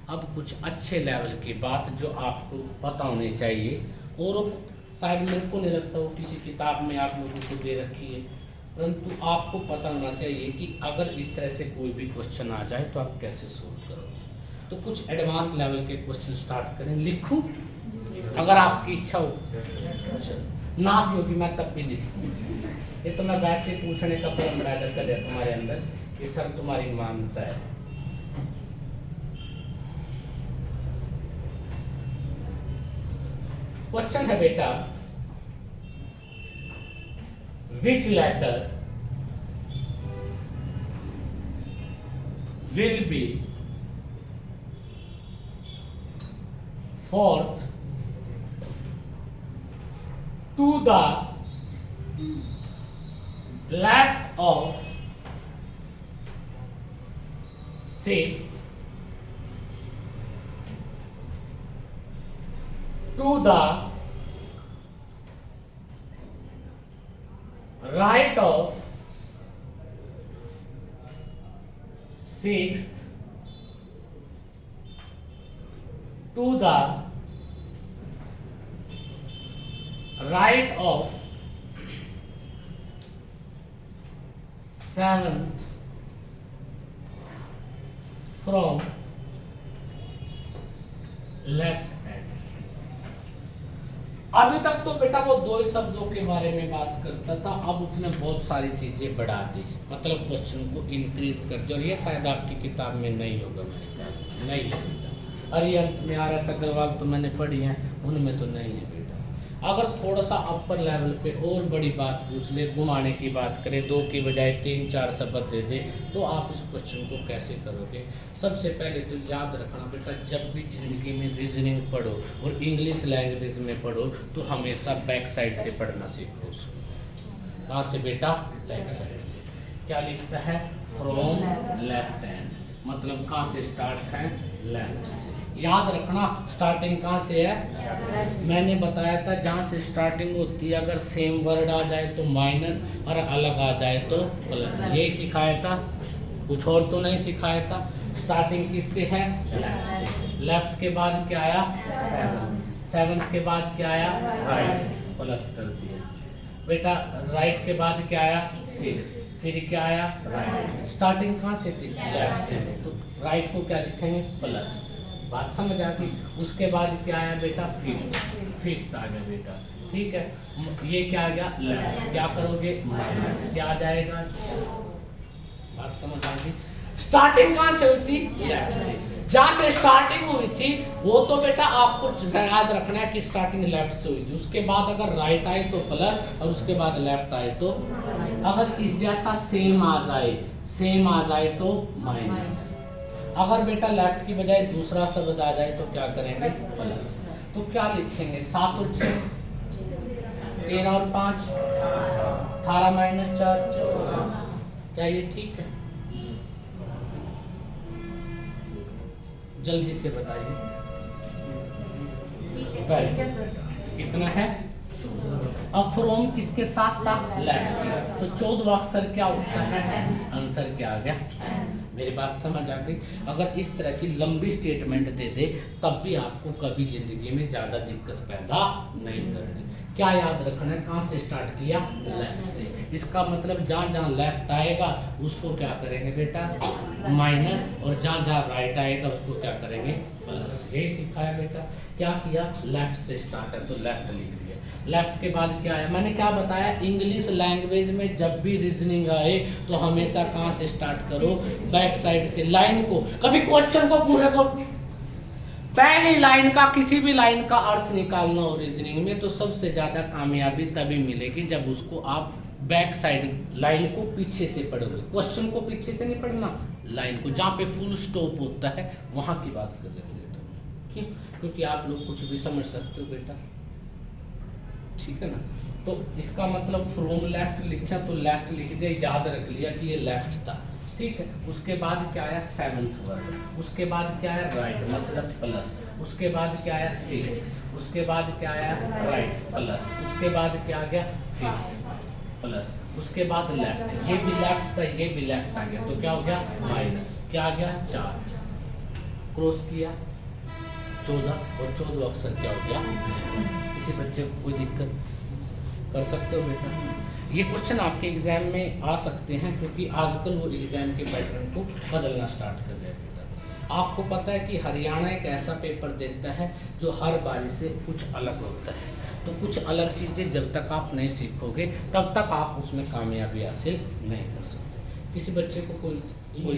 अब कुछ अच्छे लेवल की बात जो आपको पता होनी चाहिए, और शायद मेरे को नहीं लगता वो किसी किताब में आप लोगों को दे रखी है, परंतु आपको पता होना चाहिए कि अगर इस तरह से कोई भी क्वेश्चन आ जाए तो आप कैसे सोल्व करोगे। तो कुछ एडवांस लेवल के क्वेश्चन स्टार्ट करें। लिखूं अगर आपकी इच्छा हो, ना भी होगी मैं तब भी लिखूं। ये तो मैं वैसे पूछने का क्रम पैदा कर दिया तुम्हारे अंदर कि सर तुम्हारी मान्यता है। क्वेश्चन है बेटा, which letter will be fourth to the left of fifth to the right of sixth to the right of seventh from left hand। अभी तक तो बेटा वो 2 ही शब्दों के बारे में बात करता था, अब उसने बहुत सारी चीजें बढ़ा दी, मतलब क्वेश्चन को इंक्रीज कर दिया, और ये शायद आपकी किताब में नहीं होगा मेरे ख्याल से। नहीं है बेटा। अरे अंत में आर एस अग्रवाल तो मैंने पढ़ी है, उनमें तो नहीं है बेटा। अगर थोड़ा सा अपर लेवल पे और बड़ी बात पूछ ले, घुमाने की बात करें, 2 की बजाय 3-4 शब्द दे दे, तो आप इस क्वेश्चन को कैसे करोगे? सबसे पहले तो याद रखना बेटा, जब भी जिंदगी में रीजनिंग पढ़ो और इंग्लिश लैंग्वेज में पढ़ो तो हमेशा बैक साइड से पढ़ना सीखो। कहाँ से बेटा? बैक साइड से। क्या लिखता है? फ्रॉम लेफ्ट हैंड, मतलब कहाँ से स्टार्ट है? लेफ्ट से। याद रखना स्टार्टिंग कहाँ से है? मैंने बताया था जहाँ से स्टार्टिंग होती है, अगर सेम वर्ड आ जाए तो माइनस और अलग आ जाए तो प्लस। यही सिखाया था, कुछ और तो नहीं सिखाया था। स्टार्टिंग किससे है? लेफ्ट से। लेफ्ट के बाद क्या आया? 7 के बाद क्या आया? राइट, प्लस कर दिया बेटा। राइट के बाद क्या आया? 6, फिर क्या आया? राइट। स्टार्टिंग कहाँ से थी? लेफ्ट से, तो राइट को क्या लिखेंगे? प्लस। बात समझ आ गई? उसके बाद क्या आया बेटा? फिफ्थ आ गया बेटा, ठीक है। ये क्या आ गया? लेफ्ट। क्या करोगे? माइनस। क्या आ जाएगा? बात समझ आ गई? स्टार्टिंग कहाँ से हुई थी? लेफ्ट से। जहाँ से स्टार्टिंग हुई थी वो तो बेटा आपको याद रखना है कि स्टार्टिंग लेफ्ट से हुई थी। उसके बाद अगर राइट आए तो प्लस, और उसके बाद लेफ्ट आए तो, अगर इस जैसा सेम आ जाए तो माइनस। अगर बेटा लेफ्ट की बजाय दूसरा शब्द आ जाए तो क्या करेंगे? प्लस। तो क्या लिखेंगे? 7 और 6, 13 और 5, 18 माइनस 4, 14। क्या ये ठीक है? जल्दी से बताइए। कितना है? अब फ्रॉम किसके साथ था? लेफ्ट। तो 14वां अक्षर क्या होता है? आंसर क्या आ गया? मेरी बात समझ आ गई? अगर इस तरह की लंबी स्टेटमेंट दे दे तब भी आपको कभी जिंदगी में ज्यादा दिक्कत पैदा नहीं करनी। क्या याद रखना है? कहाँ से स्टार्ट किया? लेफ्ट से। इसका मतलब जहाँ जहाँ लेफ्ट आएगा उसको क्या करेंगे बेटा? माइनस, और जहाँ जहाँ राइट आएगा उसको क्या करेंगे? प्लस। यही सिखाया बेटा। क्या किया? लेफ्ट से स्टार्ट है तो लेफ्ट लिख दिया। लेफ्ट के बाद क्या आया? मैंने क्या बताया? इंग्लिश लैंग्वेज में जब भी रीजनिंग आए तो हमेशा कहाँ से स्टार्ट करो? बैक साइड से। लाइन को, कभी क्वेश्चन को पूरे को पहली लाइन का, किसी भी लाइन का अर्थ निकालना हो रीजनिंग में तो सबसे ज्यादा कामयाबी तभी मिलेगी जब उसको आप बैक साइड लाइन को पीछे से पढ़ोगे। क्वेश्चन को पीछे से नहीं पढ़ना, लाइन को, जहाँ पे फुल स्टॉप होता है वहां की बात कर रहे हो बेटा। ठीक, क्योंकि आप लोग कुछ भी समझ सकते हो बेटा, ठीक है ना। तो इसका मतलब फ्रॉम लेफ्ट लिखा तो लेफ्ट लिख दिया, याद रख लिया कि ये लेफ्ट था, ठीक है। उसके बाद क्या आया? 7th word. उसके बाद क्या आया? राइट, मतलब प्लस। उसके बाद क्या आया? 6। उसके बाद क्या आया? Right, plus. उसके बाद क्या आ गया? 5th, plus. उसके बाद लेफ्ट, ये भी लेफ्ट था, ये भी लेफ्ट आ गया, तो क्या हो गया? माइनस। क्या आ गया? 4। क्रॉस किया 14, और 14 अक्षर क्या हो गया? किसी बच्चे को कोई दिक्कत कर सकते हो बेटा? ये क्वेश्चन आपके एग्जाम में आ सकते हैं क्योंकि आजकल वो एग्जाम के पैटर्न को बदलना स्टार्ट कर रहे हैं बेटा। आपको पता है कि हरियाणा एक ऐसा पेपर देता है जो हर बारी से कुछ अलग होता है, तो कुछ अलग चीज़ें जब तक आप नहीं सीखोगे तब तक आप उसमें कामयाबी हासिल नहीं कर सकते। किसी बच्चे को कोई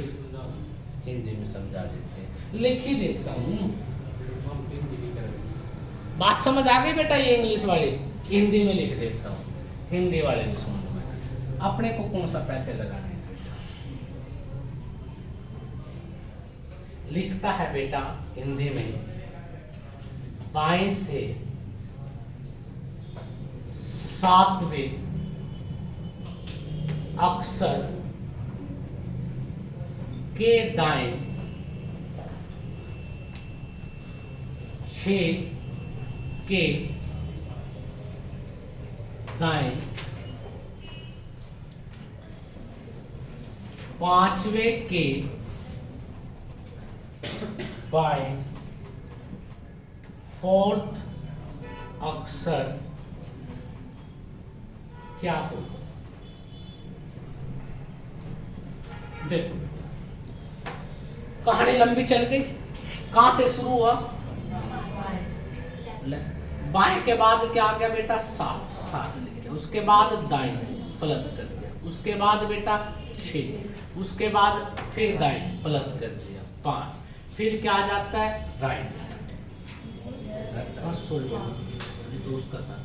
हिंदी में समझा देते हैं, लिख ही देता हूँ। बात समझ आ गई बेटा? ये इंग्लिश वाली हिंदी में लिख देता हूँ, हिंदी वाले भी सुन लो। अपने को कौन सा पैसे लगाने हैं बेटा? लिखता है बेटा हिंदी में, बाएं से 7वें अक्षर के दाएं 6 के दाएं 5वें के बाएं 4th अक्षर क्या हो? देखो कहानी लंबी चल गई। कहां से शुरू हुआ? बाएं के बाद क्या आ गया बेटा? 7 लिख दिया। उसके बाद दाएं प्लस कर दिया। उसके बाद बेटा 6, उसके बाद फिर दाएं प्लस कर दिया 5, फिर क्या आ जाता है राइट, तो उसका था।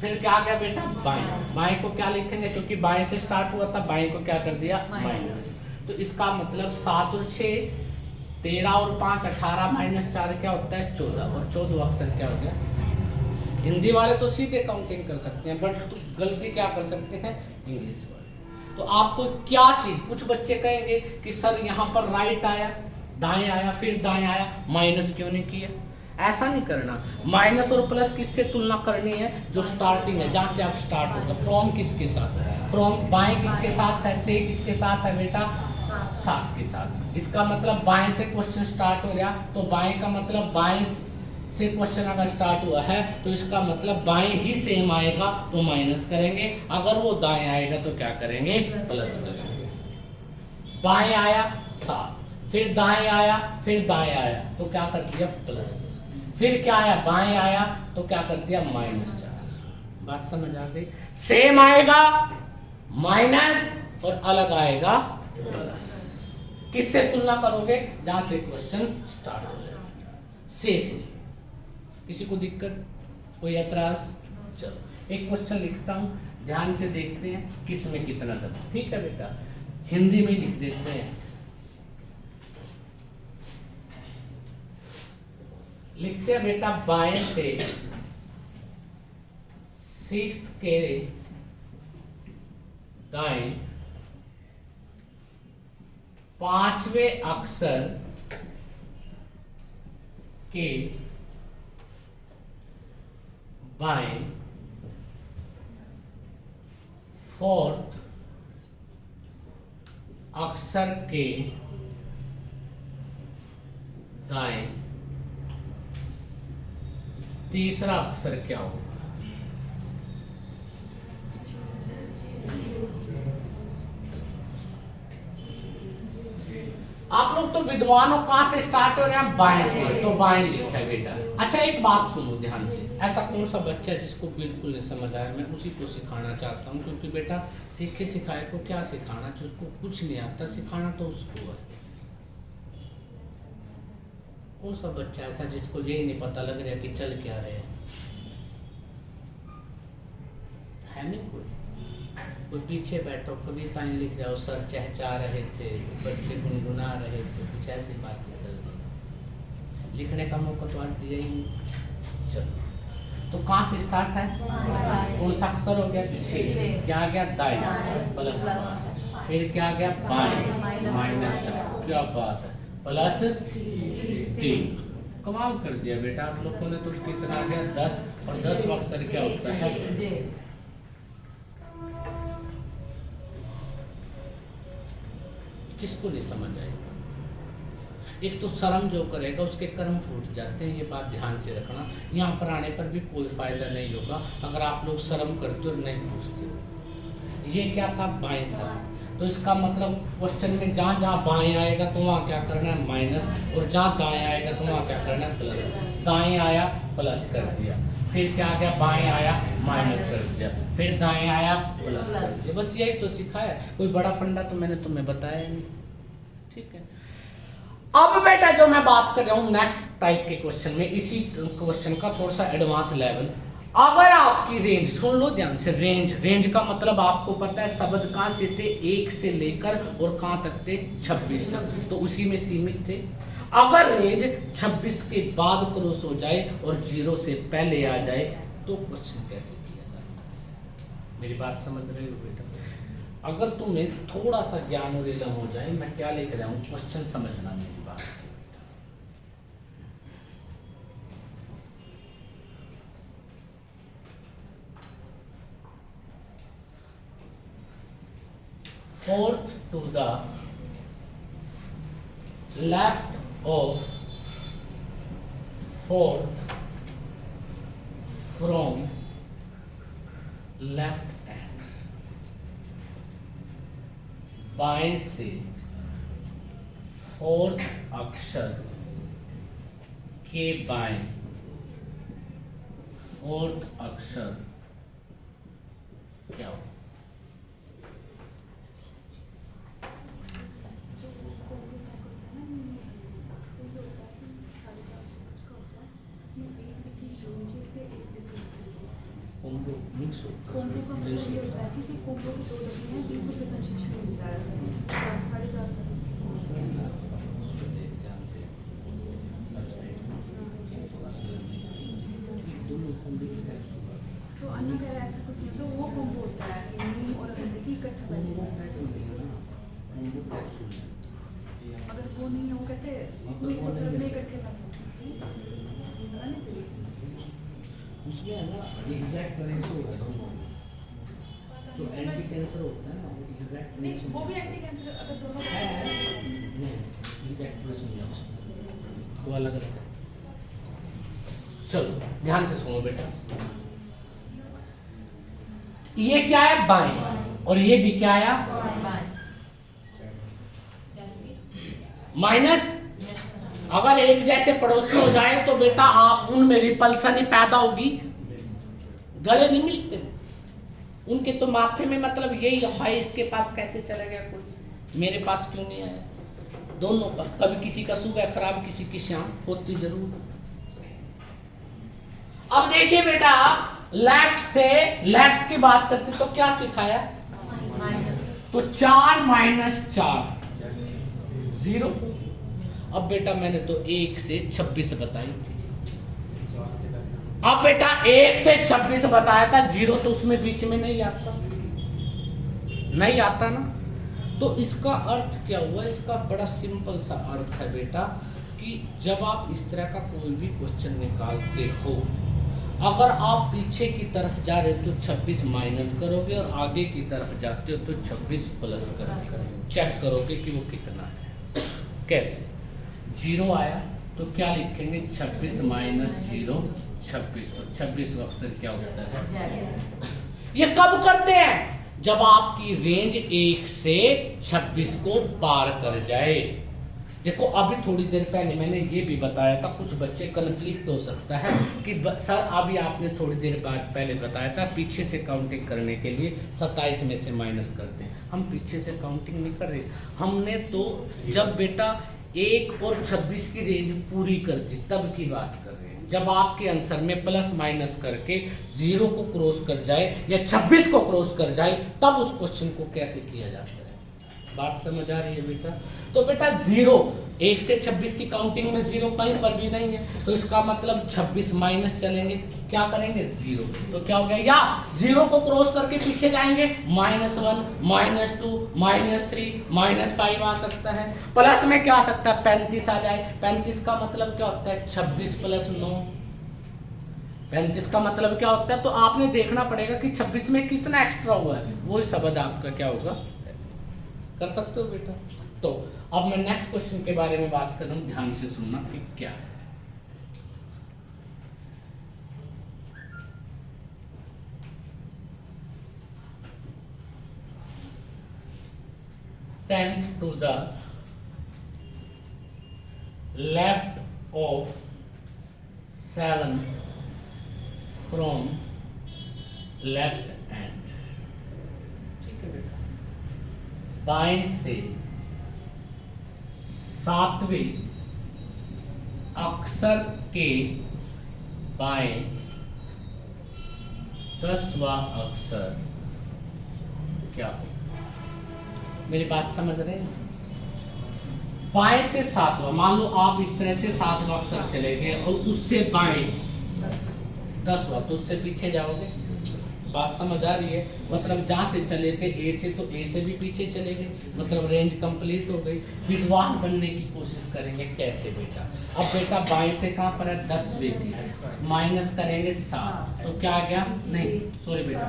फिर क्या आ गया बेटा बाएं, बाएं को क्या लिखेंगे क्योंकि बाएं से स्टार्ट हुआ था, बाएं को क्या कर दिया माइनस। तो इसका मतलब 7 और 6 13 और 5 18 माइनस 4 क्या होता है 14, और 14 अक्षर क्या हो गया। हिंदी वाले तो सीधे काउंटिंग कर सकते हैं, बट तो गलती क्या कर सकते हैं इंग्लिश वाले। तो आपको क्या चीज, कुछ बच्चे कहेंगे कि सर यहाँ पर राइट आया, दाएं आया, फिर दाएं आया, माइनस क्यों नहीं किया। ऐसा नहीं करना। माइनस और प्लस किससे तुलना करनी है, जो स्टार्टिंग है, जहां से आप स्टार्ट होगा। फ्रॉम किसके साथ है, फ्रॉम बाएं किसके साथ है, से किसके साथ है बेटा 7 के साथ। इसका मतलब बाएं से क्वेश्चन स्टार्ट हो गया, तो बाएं का मतलब बाएं से क्वेश्चन अगर स्टार्ट हुआ है तो इसका मतलब बाएं ही सेम आएगा तो माइनस करेंगे, अगर वो दाएं आएगा तो क्या करेंगे प्लस करेंगे। बाएं आया 7, फिर दाएं आया, फिर दाएं आया तो क्या कर दिया प्लस, फिर क्या आया बाएं आया तो क्या कर दिया -4। बात समझ आ गई। सेम आएगा माइनस और अलग आएगा प्लस। किससे तुलना करोगे, जहां से क्वेश्चन स्टार्ट हो जाएगा, से। किसी को दिक्कत, कोई ऐतराज। चलो एक क्वेश्चन लिखता हूं, ध्यान से देखते हैं किस में कितना दबा। ठीक है बेटा, हिंदी में लिख देते हैं। लिखते हैं बेटा, बाएं से 6th के दाएं 5वें अक्षर के बाएं 4th अक्षर के दाएं 3रा अक्षर क्या होगा। आप लोग तो विद्वान हो, कहां से स्टार्ट हो रहे हैं, बाएं से, तो बाएं लिखा है बेटा। अच्छा एक बात सुनो ध्यान से, ऐसा कौन सा बच्चा जिसको बिल्कुल नहीं समझ आया, मैं उसी को सिखाना चाहता हूँ, क्योंकि बेटा सीखे सिखाए को क्या सिखाना, जिसको कुछ नहीं आता सिखाना तो उसको है। कौन सा बच्चा ऐसा जिसको यही नहीं पता लग रहा कि चल क्या रहे हैं, है नहीं कोई पीछे बैठो कविताएं लिख जाओ, सर चहचा रहे थे, बच्चे गुनगुना रहे थे, कुछ ऐसी बातें चल रही। लिखने का मौका तो आज दिया ही नहीं। चलो तो कहाँ से स्टार्ट है, कौन सा अक्षर हो गया, क्या आ गया दाएं प्लस, फिर क्या आ गया बाएं माइनस, क्या बात है प्लस 3। कमाल कर दिया बेटा आप लोगों ने। तो कितना आ गया 10, और 10 अक्षर क्या होता है। किसको नहीं समझ आएगा। एक तो शर्म जो करेगा उसके कर्म फूट जाते हैं, ये बात ध्यान से रखना। यहाँ पर आने पर भी कोई फायदा नहीं होगा अगर आप लोग शर्म करते और नहीं पूछते। ये क्या था बाएं था, तो इसका मतलब क्वेश्चन में जहाँ जहाँ बाएं आएगा तो वहाँ क्या करना है माइनस, और जहाँ दाएं आएगा तो वहाँ क्या करना है प्लस। दाएं आया प्लस कर दिया, फिर क्या आ गया बाएं आया माइनस कर दिया, फिर दाएं आया प्लस कर दिया। बस यही तो सिखाया, कोई बड़ा फंडा तो मैंने तुम्हें बताया नहीं। ठीक है, अब बेटा जो मैं बात कर रहा हूँ नेक्स्ट टाइप के क्वेश्चन में, इसी क्वेश्चन का थोड़ा सा एडवांस लेवल। अगर आपकी रेंज, सुन लो ध्यान से, रेंज का मतलब आपको पता है शब्द कहाँ से थे, 1 से लेकर और कहाँ तक थे 26 तक, तो उसी में सीमित थे। अगर रेंज 26 के बाद क्रॉस हो जाए और 0 से पहले आ जाए तो क्वेश्चन कैसे किया जाता है। मेरी बात समझ रहे हो बेटा। अगर तुम्हें थोड़ा सा ज्ञान और इल्म हो जाए, मैं क्या लिख रहा हूँ क्वेश्चन समझना मेरी बात। Fourth to the left of fourth from left hand, बाएं से 4th अक्षर के बाएं 4th अक्षर क्या हो। कॉम्बो मिक्स होता है। कॉम्बो का मतलब ये होता है कि कॉम्बो की 2 डब्बी है, 20 रुपये कंसेशन मिलता है, 450 तो अन्ना कह रहा है ऐसा कुछ मतलब वो कॉम्बो होता है कि नीम और गंदे की इकट्ठा करके होता है। अगर वो नहीं है, वो कहते हैं इसमें मतलब नहीं इकट्ठे कर सकते, बनाने चाहिए। उसमें है ना एग्जैक्ट रेशो होता है, जो एंटी कैंसर होता है ना वो एग्जैक्ट नहीं, वो भी एंटी कैंसर अगर दोनों नहीं एग्जैक्ट रेशो नहीं, वो अलग अलग है। चलो ध्यान से सुनो बेटा, ये क्या है बाएं और ये भी क्या आया माइनस। अगर एक जैसे पड़ोसी हो जाए तो बेटा आप उनमें रिपल्सन ही पैदा होगी, गले नहीं मिलते उनके, तो माथे में मतलब यही है इसके पास कैसे चला गया कोई, मेरे पास क्यों नहीं आया, दोनों का कभी किसी का सुबह खराब किसी की शाम होती जरूर। अब देखिए बेटा लेफ्ट से लेफ्ट की बात करते तो क्या सिखाया, तो 4 माइनस 4 0। अब बेटा मैंने तो 1 से 26 बताई थी, अब बेटा 1 से 26 बताया था, 0 तो उसमें बीच में नहीं आता, नहीं आता ना। तो इसका अर्थ क्या हुआ, इसका बड़ा सिंपल सा अर्थ है बेटा कि जब आप इस तरह का कोई भी क्वेश्चन निकालते हो, अगर आप पीछे की तरफ जा रहे हो तो 26 माइनस करोगे और आगे की तरफ जाते हो तो 26 प्लस करोगे, चेक करोगे कि वो कितना है। कैसे, 0 आया तो क्या लिखेंगे 26 माइनस 0 26, और 26 अक्सर क्या होता है, ये कब करते हैं, जब आपकी रेंज 1 से 26 को पार कर जाए। देखो अभी थोड़ी देर पहले मैंने ये भी बताया था, कुछ बच्चे कन्फ्लिक्ट हो सकता है कि सर अभी आपने थोड़ी देर बाद पहले बताया था पीछे से काउंटिंग करने के लिए 27 में से माइनस करते हैं, हम पीछे से काउंटिंग नहीं कर रहे, हमने तो जब बेटा 1 और 26 की रेंज पूरी कर दी तब की बात कर रहे हैं, जब आपके आंसर में प्लस माइनस करके 0 को क्रॉस कर जाए या 26 को क्रॉस कर जाए तब उस क्वेश्चन को कैसे किया जाता है। बात समझ आ रही है बेटा। तो बेटा 0 1 से 26 की काउंटिंग में 0 कहीं पर भी नहीं है, तो इसका मतलब 26 माइनस चलेंगे, क्या करेंगे 0, तो क्या हो गया, या 0 को क्रॉस करके पीछे जाएंगे -1 -2 -3 -5 आ सकता है, प्लस में क्या आ सकता है 35 आ जाए। 35 का मतलब क्या होता है 26 + 9, 35 का मतलब क्या होता है, तो आपने देखना पड़ेगा कि 26 में कितना एक्स्ट्रा हुआ है, वही शब्द आपका क्या होगा, कर सकते हो बेटा। तो अब मैं नेक्स्ट क्वेश्चन के बारे में बात कर रहा हूं, ध्यान से सुनना कि क्या है। Tenth to the left of 7 from left end, ठीक है बेटा, बाएं से 7वें अक्षर के बाएं 10वां अक्षर क्या हो, मेरी बात समझ रहे हैं। बाएं से 7वां, मान लो आप इस तरह से 7वां अक्षर चले गए और उससे बाएं 10वां, तो उससे पीछे जाओगे, बात समझ आ रही है, मतलब जहाँ से चले थे ए से, तो ए से भी पीछे चले गए, मतलब रेंज कंप्लीट हो गई। विद्वान बनने की कोशिश करेंगे, कैसे बेटा, अब बेटा बाएं से कहाँ पर है 10वें की, माइनस करेंगे 7, तो क्या आ गया, नहीं सॉरी बेटा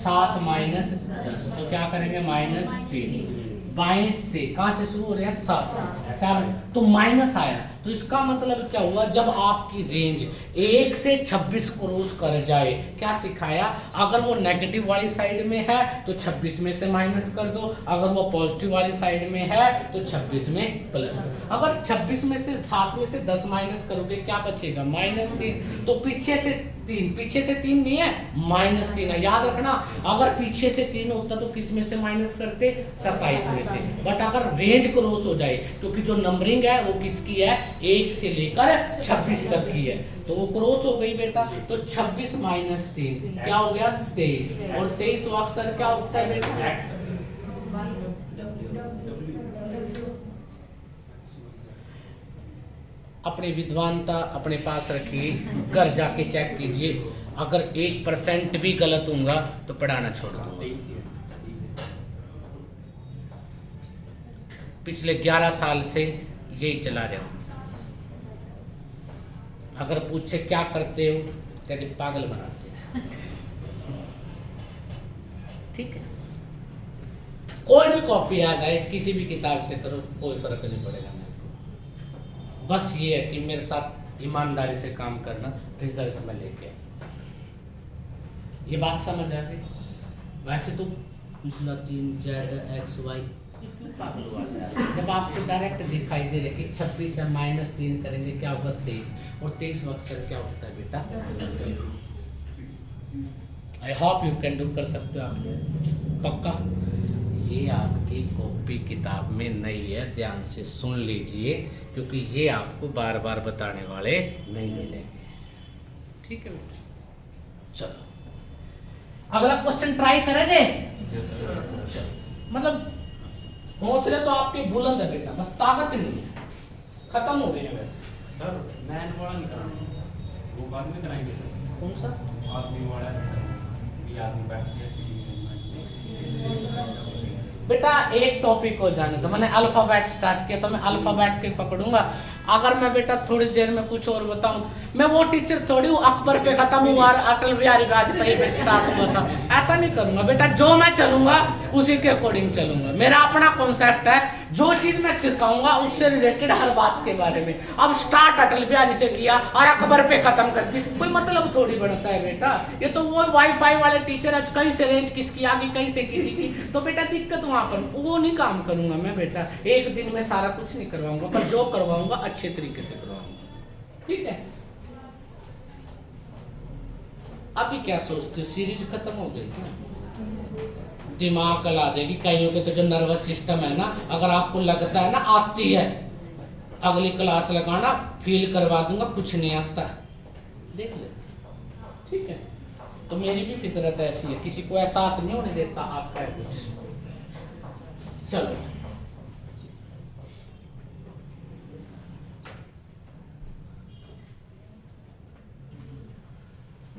7 माइनस 10, तो क्या करेंगे -3। बाएं से कहाँ से शुरू हो रहा है 7, तो माइनस आया, तो इसका मतलब क्या हुआ, जब आपकी रेंज 1 से 26 क्रॉस कर जाए, क्या सिखाया, अगर वो नेगेटिव वाली साइड में है तो 26 में से माइनस कर दो, अगर वो पॉजिटिव वाली साइड में है तो 26 में प्लस। अगर 26 में से 7 में से 10 माइनस करोगे क्या बचेगा -3, तो पीछे से 3, पीछे से 3 नहीं है -3 है, याद रखना, अगर पीछे से 3 होता तो किस में से माइनस करते 27 में से, बट अगर रेंज क्रॉस हो जाए, क्योंकि जो नंबरिंग है वो किसकी है 1 से लेकर 26 तक की है, तो वो क्रॉस हो गई बेटा। तो 26 माइनस 3 क्या हो गया 23, और 23 अक्षर क्या होता है बेटा? अपनी विद्वानता अपने पास रखिए, घर जाके चेक कीजिए, अगर 1% भी गलत होगा तो पढ़ाना छोड़ दूंगा। पिछले 11 साल से यही चला रहा हूं। अगर पूछे क्या करते हो, कहते पागल बनाते हैं। ठीक है, कोई भी कॉपी आ जाए, किसी भी किताब से करो, कोई फर्क नहीं पड़ेगा मेरे को। बस ये है कि मेरे साथ ईमानदारी से काम करना, रिजल्ट में लेके आए। ये बात समझ आ गई? वैसे तो पिछला 3 Z X Y क्यों पागल हुआ है? जब आपको डायरेक्ट दिखाई दे रहा है कि 26 से माइनस 3 करेंगे क्या होगा 23, और 23 अक्षर क्या होता है बेटा? I hope you can do, कर सकते हो आप पक्का। ये आपकी कॉपी किताब में नहीं है, ध्यान से सुन लीजिए, क्योंकि ये आपको बार बार बताने वाले नहीं मिलेंगे। ठीक है बेटा, चलो अगला क्वेश्चन ट्राई करेंगे। मतलब हौसले तो आपके बुलंद है बेटा, बस ताकत नहीं है, खत्म हो गई है। वैसे सर मैन वाला नहीं कराएंगे, वो बाद में कराएंगे सर। कौन सा? आदमी वाला भी आदमी बैठ गया बेटा एक टॉपिक हो जाने तो मैंने अल्फाबेट स्टार्ट किया, तो मैं अल्फाबेट के पकड़ूंगा। अगर मैं बेटा थोड़ी देर में कुछ और बताऊं, मैं वो टीचर थोड़ी हूँ अकबर पे खत्म हुआ और अटल बिहारी वाजपेयी पे स्टार्ट हुआ था, ऐसा नहीं करूंगा बेटा। जो मैं चलूंगा उसी के अकॉर्डिंग चलूंगा, मेरा अपना कॉन्सेप्ट है। जो चीज मैं सिखाऊंगा उससे रिलेटेड हर बात के बारे में। अब स्टार्ट अटल बिहारी से किया और अकबर पे खत्म कर दी, कोई मतलब थोड़ी बनता है बेटा। ये तो वो वाईफाई वाले टीचर आज कहीं से रेंज किसकी आ गई, कहीं से किसी की, तो बेटा दिक्कत वहां पर, वो नहीं काम करूंगा मैं बेटा। एक दिन में सारा कुछ नहीं करवाऊंगा, पर जो करवाऊंगा अच्छे तरीके से करवाऊंगा। ठीक है, अभी क्या सोचते हो, सीरीज खत्म हो गई क्या? दिमाग कला देगी कईयों के, तो जो नर्वस सिस्टम है ना, अगर आपको लगता है ना आती है, अगली क्लास लगाना, फील करवा दूंगा कुछ नहीं आता, देख ले। ठीक है, तो मेरी भी फितरत ऐसी है, किसी को एहसास नहीं होने देता आपका कुछ। चलो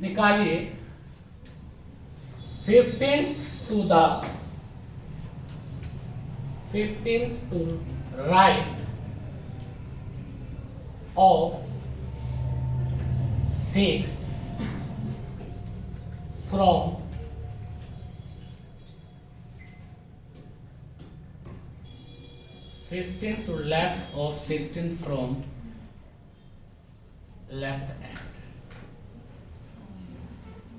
निकालिए 15th to right of 6th from 15th to left of 16th from left hand।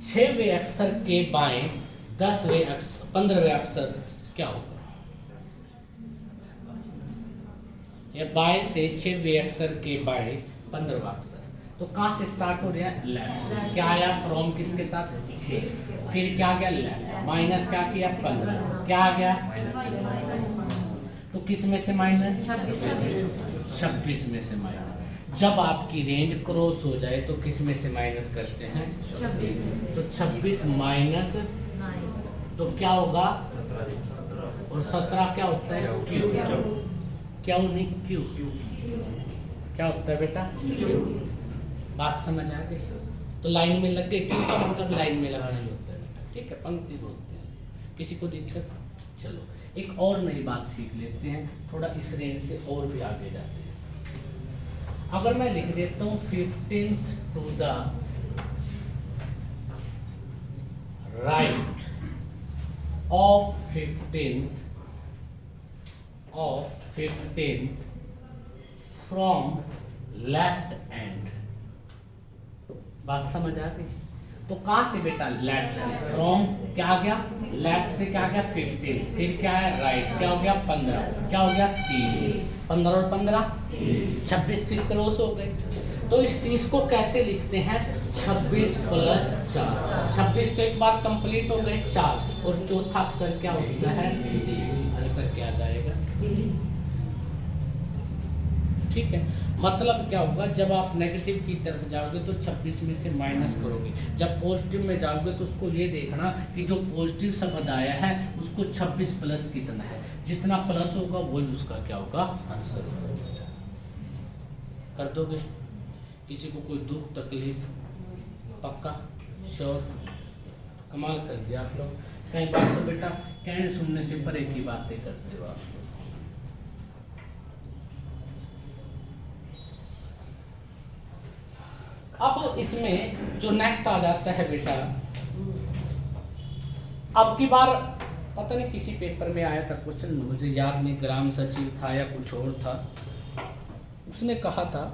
6वें अक्षर के बाएं 10वें अक्षर 15वें अक्षर क्या होगा? ये बाएं से 6वें अक्षर के बाएं 15वां अक्षर, तो कहां से स्टार्ट हो रहा है? लेफ्ट। क्या आया? फ्रॉम किसके साथ? 6, फिर क्या गया? लेफ्ट, माइनस क्या किया? 15, क्या आ गया? तो किस में से माइनस? 26 में से माइनस। जब आपकी रेंज क्रॉस हो जाए तो किस में से माइनस करते हैं? 26। तो 26 माइनस 9 तो क्या होगा? और 17 क्या होता है? क्यू। क्यों नहीं? क्यू क्या होता है बेटा? बात समझ आ गई? तो लाइन में लग गए, क्यू का मतलब लाइन में लगाना ही होता है बेटा। ठीक है, पंक्ति बोलते हैं। किसी को दिक्कत? चलो एक और नई बात सीख लेते हैं, थोड़ा इस रेंज से और भी आगे जाते हैं। अगर मैं लिख देता हूं 15th to the right of 15th from left hand, बात समझ आ गई? तो कहां से बेटा? लेफ्ट से। फ्रॉम क्या आ गया? लेफ्ट से क्या आ गया? 15, फिर क्या है? राइट, क्या हो गया? 15, क्या हो गया? 30, 15 और 15 26, फिर क्रॉस हो गए। तो इस 30 को कैसे लिखते हैं? 26 + 4। 26 तो एक बार कंप्लीट हो गए, 4, और चौथा अक्षर क्या होता है? डी। आंसर क्या आ जाएगा? ठीक है, मतलब क्या होगा, जब आप नेगेटिव की तरफ जाओगे तो 26 में से माइनस करोगे, जब पॉजिटिव में जाओगे तो उसको ये देखना कि जो पॉजिटिव शब्द आया है उसको 26 प्लस कितना है, जितना प्लस होगा वही उसका क्या होगा आंसर होगा। कर दोगे? किसी को कोई दुख तकलीफ? पक्का श्योर? कमाल कर दिया आप लोग। कई बार तो बेटा कहने सुनने से परे की बातें करते हो आप। अब इसमें जो नेक्स्ट आ जाता है बेटा, अब की बार पता नहीं किसी पेपर में आया था क्वेश्चन, मुझे याद नहीं, ग्राम सचिव था या कुछ और था, उसने कहा था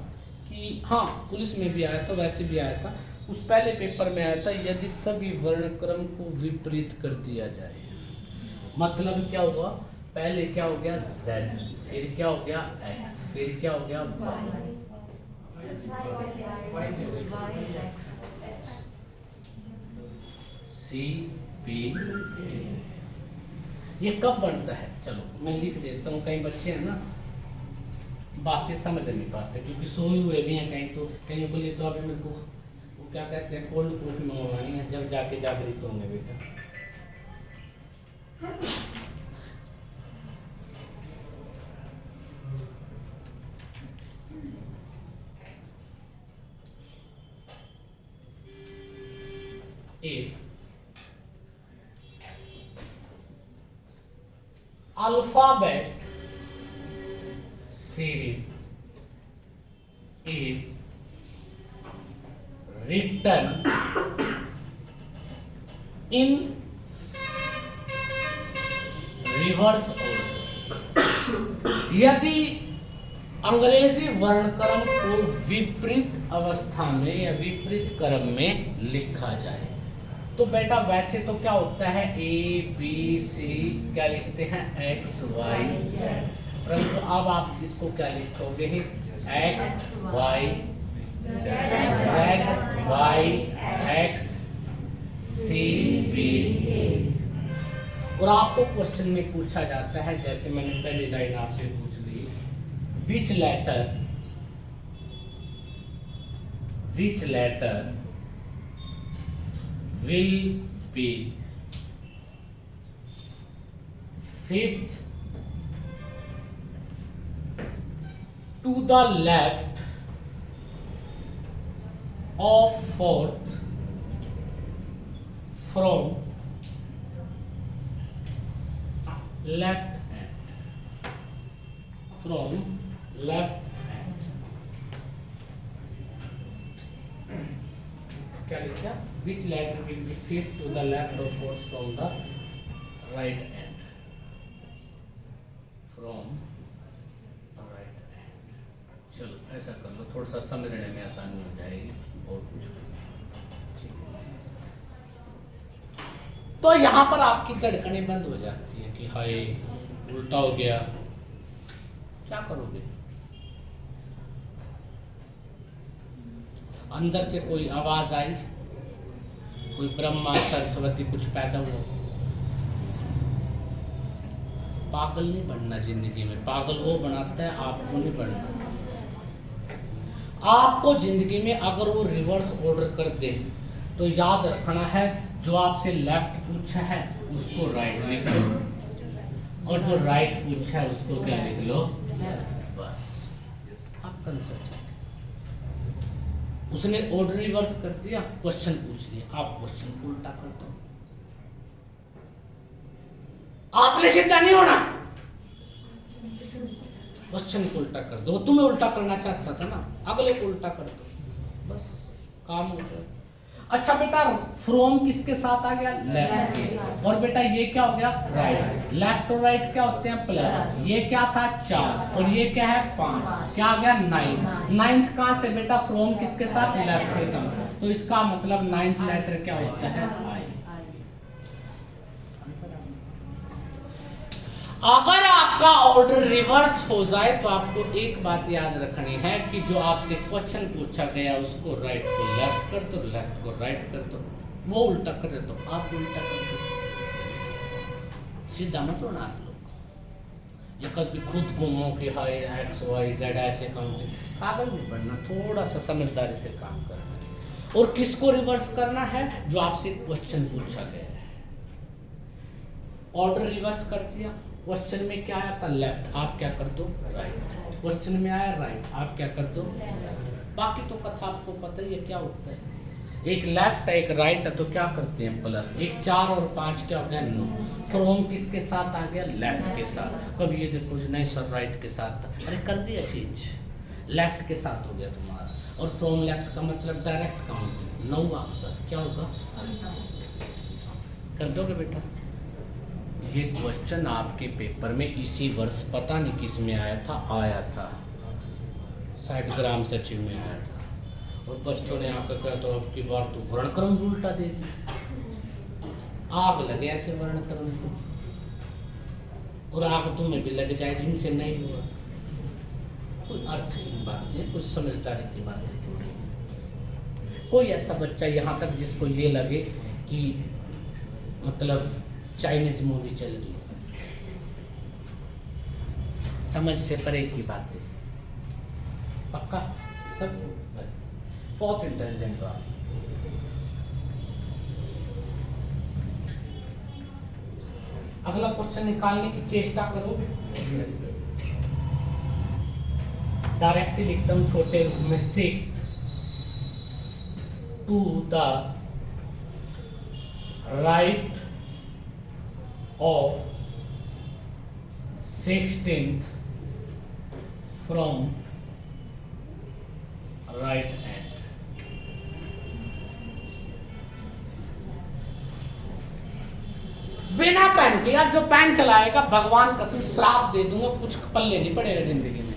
कि हाँ पुलिस में भी आया था, वैसे भी आया था, उस पहले पेपर में आया था, यदि सभी वर्णक्रम को विपरीत कर दिया जाए, मतलब क्या हुआ, पहले क्या हो गया Z, फिर क्या हो गया X, फिर क्या हो गया Y, C P A। ये कब बनता है? चलो मैं लिख देता हूँ, कई बच्चे हैं ना बातें समझ नहीं पाते क्योंकि सोए हुए भी हैं, कहीं तो कहीं बोले तो अभी मेरे को वो क्या कहते हैं कोल्ड कॉफी मंगवानी है, जब जाके जागृत होंगे बेटा। एक alphabet series is written in reverse order। यदि अंग्रेजी वर्णक्रम को विपरीत अवस्था में या विपरीत क्रम में लिखा जाए तो बेटा वैसे तो क्या होता है A B C क्या लिखते हैं X Y Z, परंतु अब आप इसको क्या लिखोगे X Y Z Y X C B A। और आपको क्वेश्चन में पूछा जाता है, जैसे मैंने पहली लाइन आपसे पूछ ली, which letter will be fifth to the left of fourth from left hand, from left hand। क्या लिखा? Which letter will be fifth to the left of fourth from the right hand, from right hand। चलो ऐसा कर लो, थोड़ा सा समझने में आसानी हो जाएगी और कुछ। तो यहाँ पर आपकी धड़कनें बंद हो जाती है कि हाय उल्टा हो गया, क्या करोगे? अंदर से कोई आवाज आई, कोई ब्रह्मा सरस्वती कुछ पैदा हुआ। पागल नहीं बनना जिंदगी में, पागल वो बनाता है, आपको नहीं बनना। आपको जिंदगी में अगर वो रिवर्स ऑर्डर कर दे तो याद रखना है, जो आपसे लेफ्ट पूछा है उसको राइट लिख लो और जो राइट पूछा है उसको क्या लिख लो, बस आप कंसेप्ट। उसने ऑर्डर रिवर्स कर दिया, क्वेश्चन पूछ लिया, आप क्वेश्चन को उल्टा कर दो। आपने सीधा नहीं होना, क्वेश्चन को उल्टा कर दो। तुम्हें उल्टा करना चाहता था ना, अगले को उल्टा कर दो, बस काम हो गया। अच्छा बेटा फ्रॉम किसके साथ आ गया? लेफ्ट। और बेटा ये क्या हो गया? राइट। लेफ्ट और राइट क्या होते हैं? प्लस। ये क्या था? 4 और ये क्या है? 5। क्या आ गया? 9। 9th कहां से बेटा? फ्रॉम किसके साथ? लेफ्ट के साथ। तो इसका मतलब 9th लेटर क्या होता है? आई। अगर आपका ऑर्डर रिवर्स हो जाए तो आपको एक बात याद रखनी है कि जो आपसे क्वेश्चन पूछा गया उसको राइट को लेफ्ट कर दो, लेफ्ट को राइट कर दो, वो उल्टा कर दो, आप उल्टा कर दो, सीधा मत होना आप लोग। या कभी खुद घूमो कि हाय एक्स वाई जेड ऐसे काउंटिंग, पागल नहीं बनना, थोड़ा सा समझदारी से काम करना है। और किसको रिवर्स करना है? जो आपसे क्वेश्चन पूछा गया है, ऑर्डर रिवर्स कर दिया। क्वेश्चन में क्या आया था? लेफ्ट, आप क्या कर दो? राइट। क्वेश्चन में आया राइट, आप क्या कर दो? बाकी तो कथा आपको पता ही है क्या होता है। एक लेफ्ट है एक राइट है तो क्या करते हैं? प्लस। एक 4 और 5 क्या हो गया? 9। फ्रॉम किसके साथ आ गया? लेफ्ट के साथ। कभी ये देखो नहीं सर राइट के साथ था, अरे कर दिया चेंज, लेफ्ट के साथ हो गया तुम्हारा। और फ्रॉम लेफ्ट का मतलब डायरेक्ट काउंटिंग, 9 अक्षर क्या होगा? कर दोगे बेटा? ये क्वेश्चन आपके पेपर में इसी वर्ष पता नहीं किस में आया था, शायद ग्राम सचिव में आया था। और बच्चों ने आकर कहा तो अब की बार तो वर्णक्रम उल्टा दे दी। आग लगे ऐसे वर्णक्रम को, और आग तुम्हें भी लग जाए जिनसे नहीं हुआ। कोई अर्थ की बात है, कुछ समझदारी की बात है थोड़ी। कोई ऐसा बच्चा यहाँ तक जिसको ये लगे कि मतलब चाइनीज मूवी चल रही, समझ से परे की बात है। पक्का सब बहुत इंटेलिजेंट हो आप। अगला क्वेश्चन निकालने की चेष्टा करो। डायरेक्टली लिखता हूं छोटे रूप में, 6th to the right of 16th from right hand. बिना पेन के, यार जो पेन चलाएगा भगवान कसम श्राप दे दूंगा, कुछ पल्ले नहीं पड़ेगा जिंदगी में।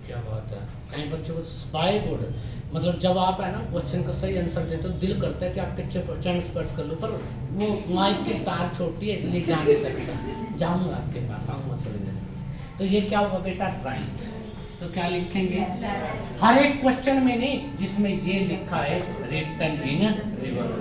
क्या बात है, कई बच्चों को स्पाई बोर्ड, मतलब जब आप है ना क्वेश्चन का सही आंसर देते हो दिल करता है कि आपके चरण स्पर्श कर लो, पर वो माइक की तार छोटी है इसलिए जा नहीं सकता। जाऊंगा आपके पास, आऊंगा थोड़ी देर में। तो ये क्या हुआ बेटा? राइट। तो क्या लिखेंगे? हर एक क्वेश्चन में नहीं, जिसमें ये लिखा है रिटन इन रिवर्स।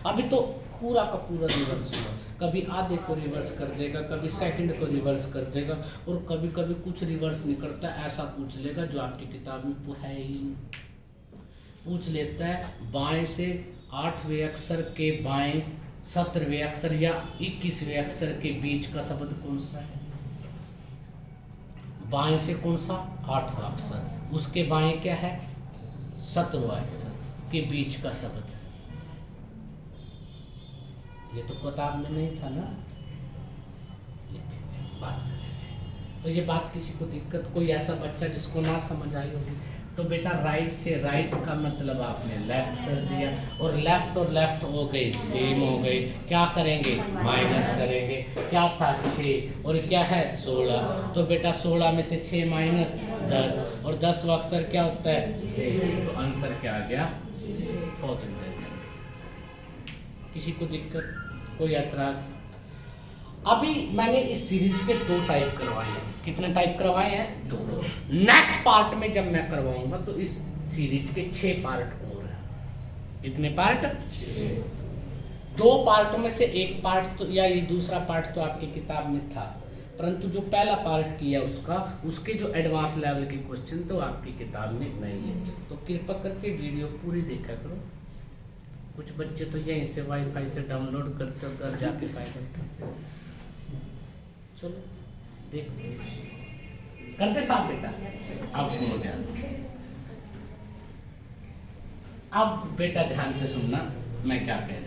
अभी तो पूरा का पूरा रिवर्स हुआ, कभी आधे को रिवर्स कर देगा, कभी सेकंड को रिवर्स कर देगा, और कभी कभी कुछ रिवर्स नहीं करता, ऐसा पूछ लेगा जो आपकी किताब में है ही नहीं। पूछ लेता है बाएं से 8वें अक्षर के बाएं 17वें अक्षर या 21वें अक्षर के बीच का शब्द कौन सा है? बाएं से कौन सा? 8वां अक्षर, उसके बाएं क्या है? 17वां अक्षर के बीच का शब्द। ये तो किताब में नहीं था ना, बात। तो ये बात किसी को दिक्कत, कोई ऐसा बच्चा जिसको ना समझ आई होगी, तो बेटा राइट से राइट का मतलब आपने लेफ्ट कर दिया, और लेफ्ट हो गई सेम हो गई, क्या करेंगे? माइनस करेंगे। क्या था? 6 और क्या है? 16। तो बेटा 16 में से 6 माइनस 10, और 10 अक्षर क्या होता है? 6। तो आंसर क्या आ गया? बहुत इंटेलिजेंट। किसी को दिक्कत, कोई ऐतराज? अभी मैंने इस सीरीज के 2 टाइप करवाए हैं। कितने टाइप करवाए हैं? 2। नेक्स्ट पार्ट में जब मैं करवाऊंगा तो इस सीरीज के 6 पार्ट और हैं। कितने पार्ट? 2 पार्ट में से एक पार्ट तो, या ये दूसरा पार्ट तो आपकी किताब में था, परंतु जो पहला पार्ट किया उसके जो एडवांस लेवल के क्वेश्चन तो आपकी किताब में नहीं है। तो कृपा करके वीडियो पूरी देखा करो। कुछ बच्चे तो यहीं से वाईफाई से डाउनलोड करते हो, घर जाके फायदा। चलो देख करते साथ बेटा। अब सुनो ध्यान, अब बेटा ध्यान से सुनना मैं क्या कह रहा हूं।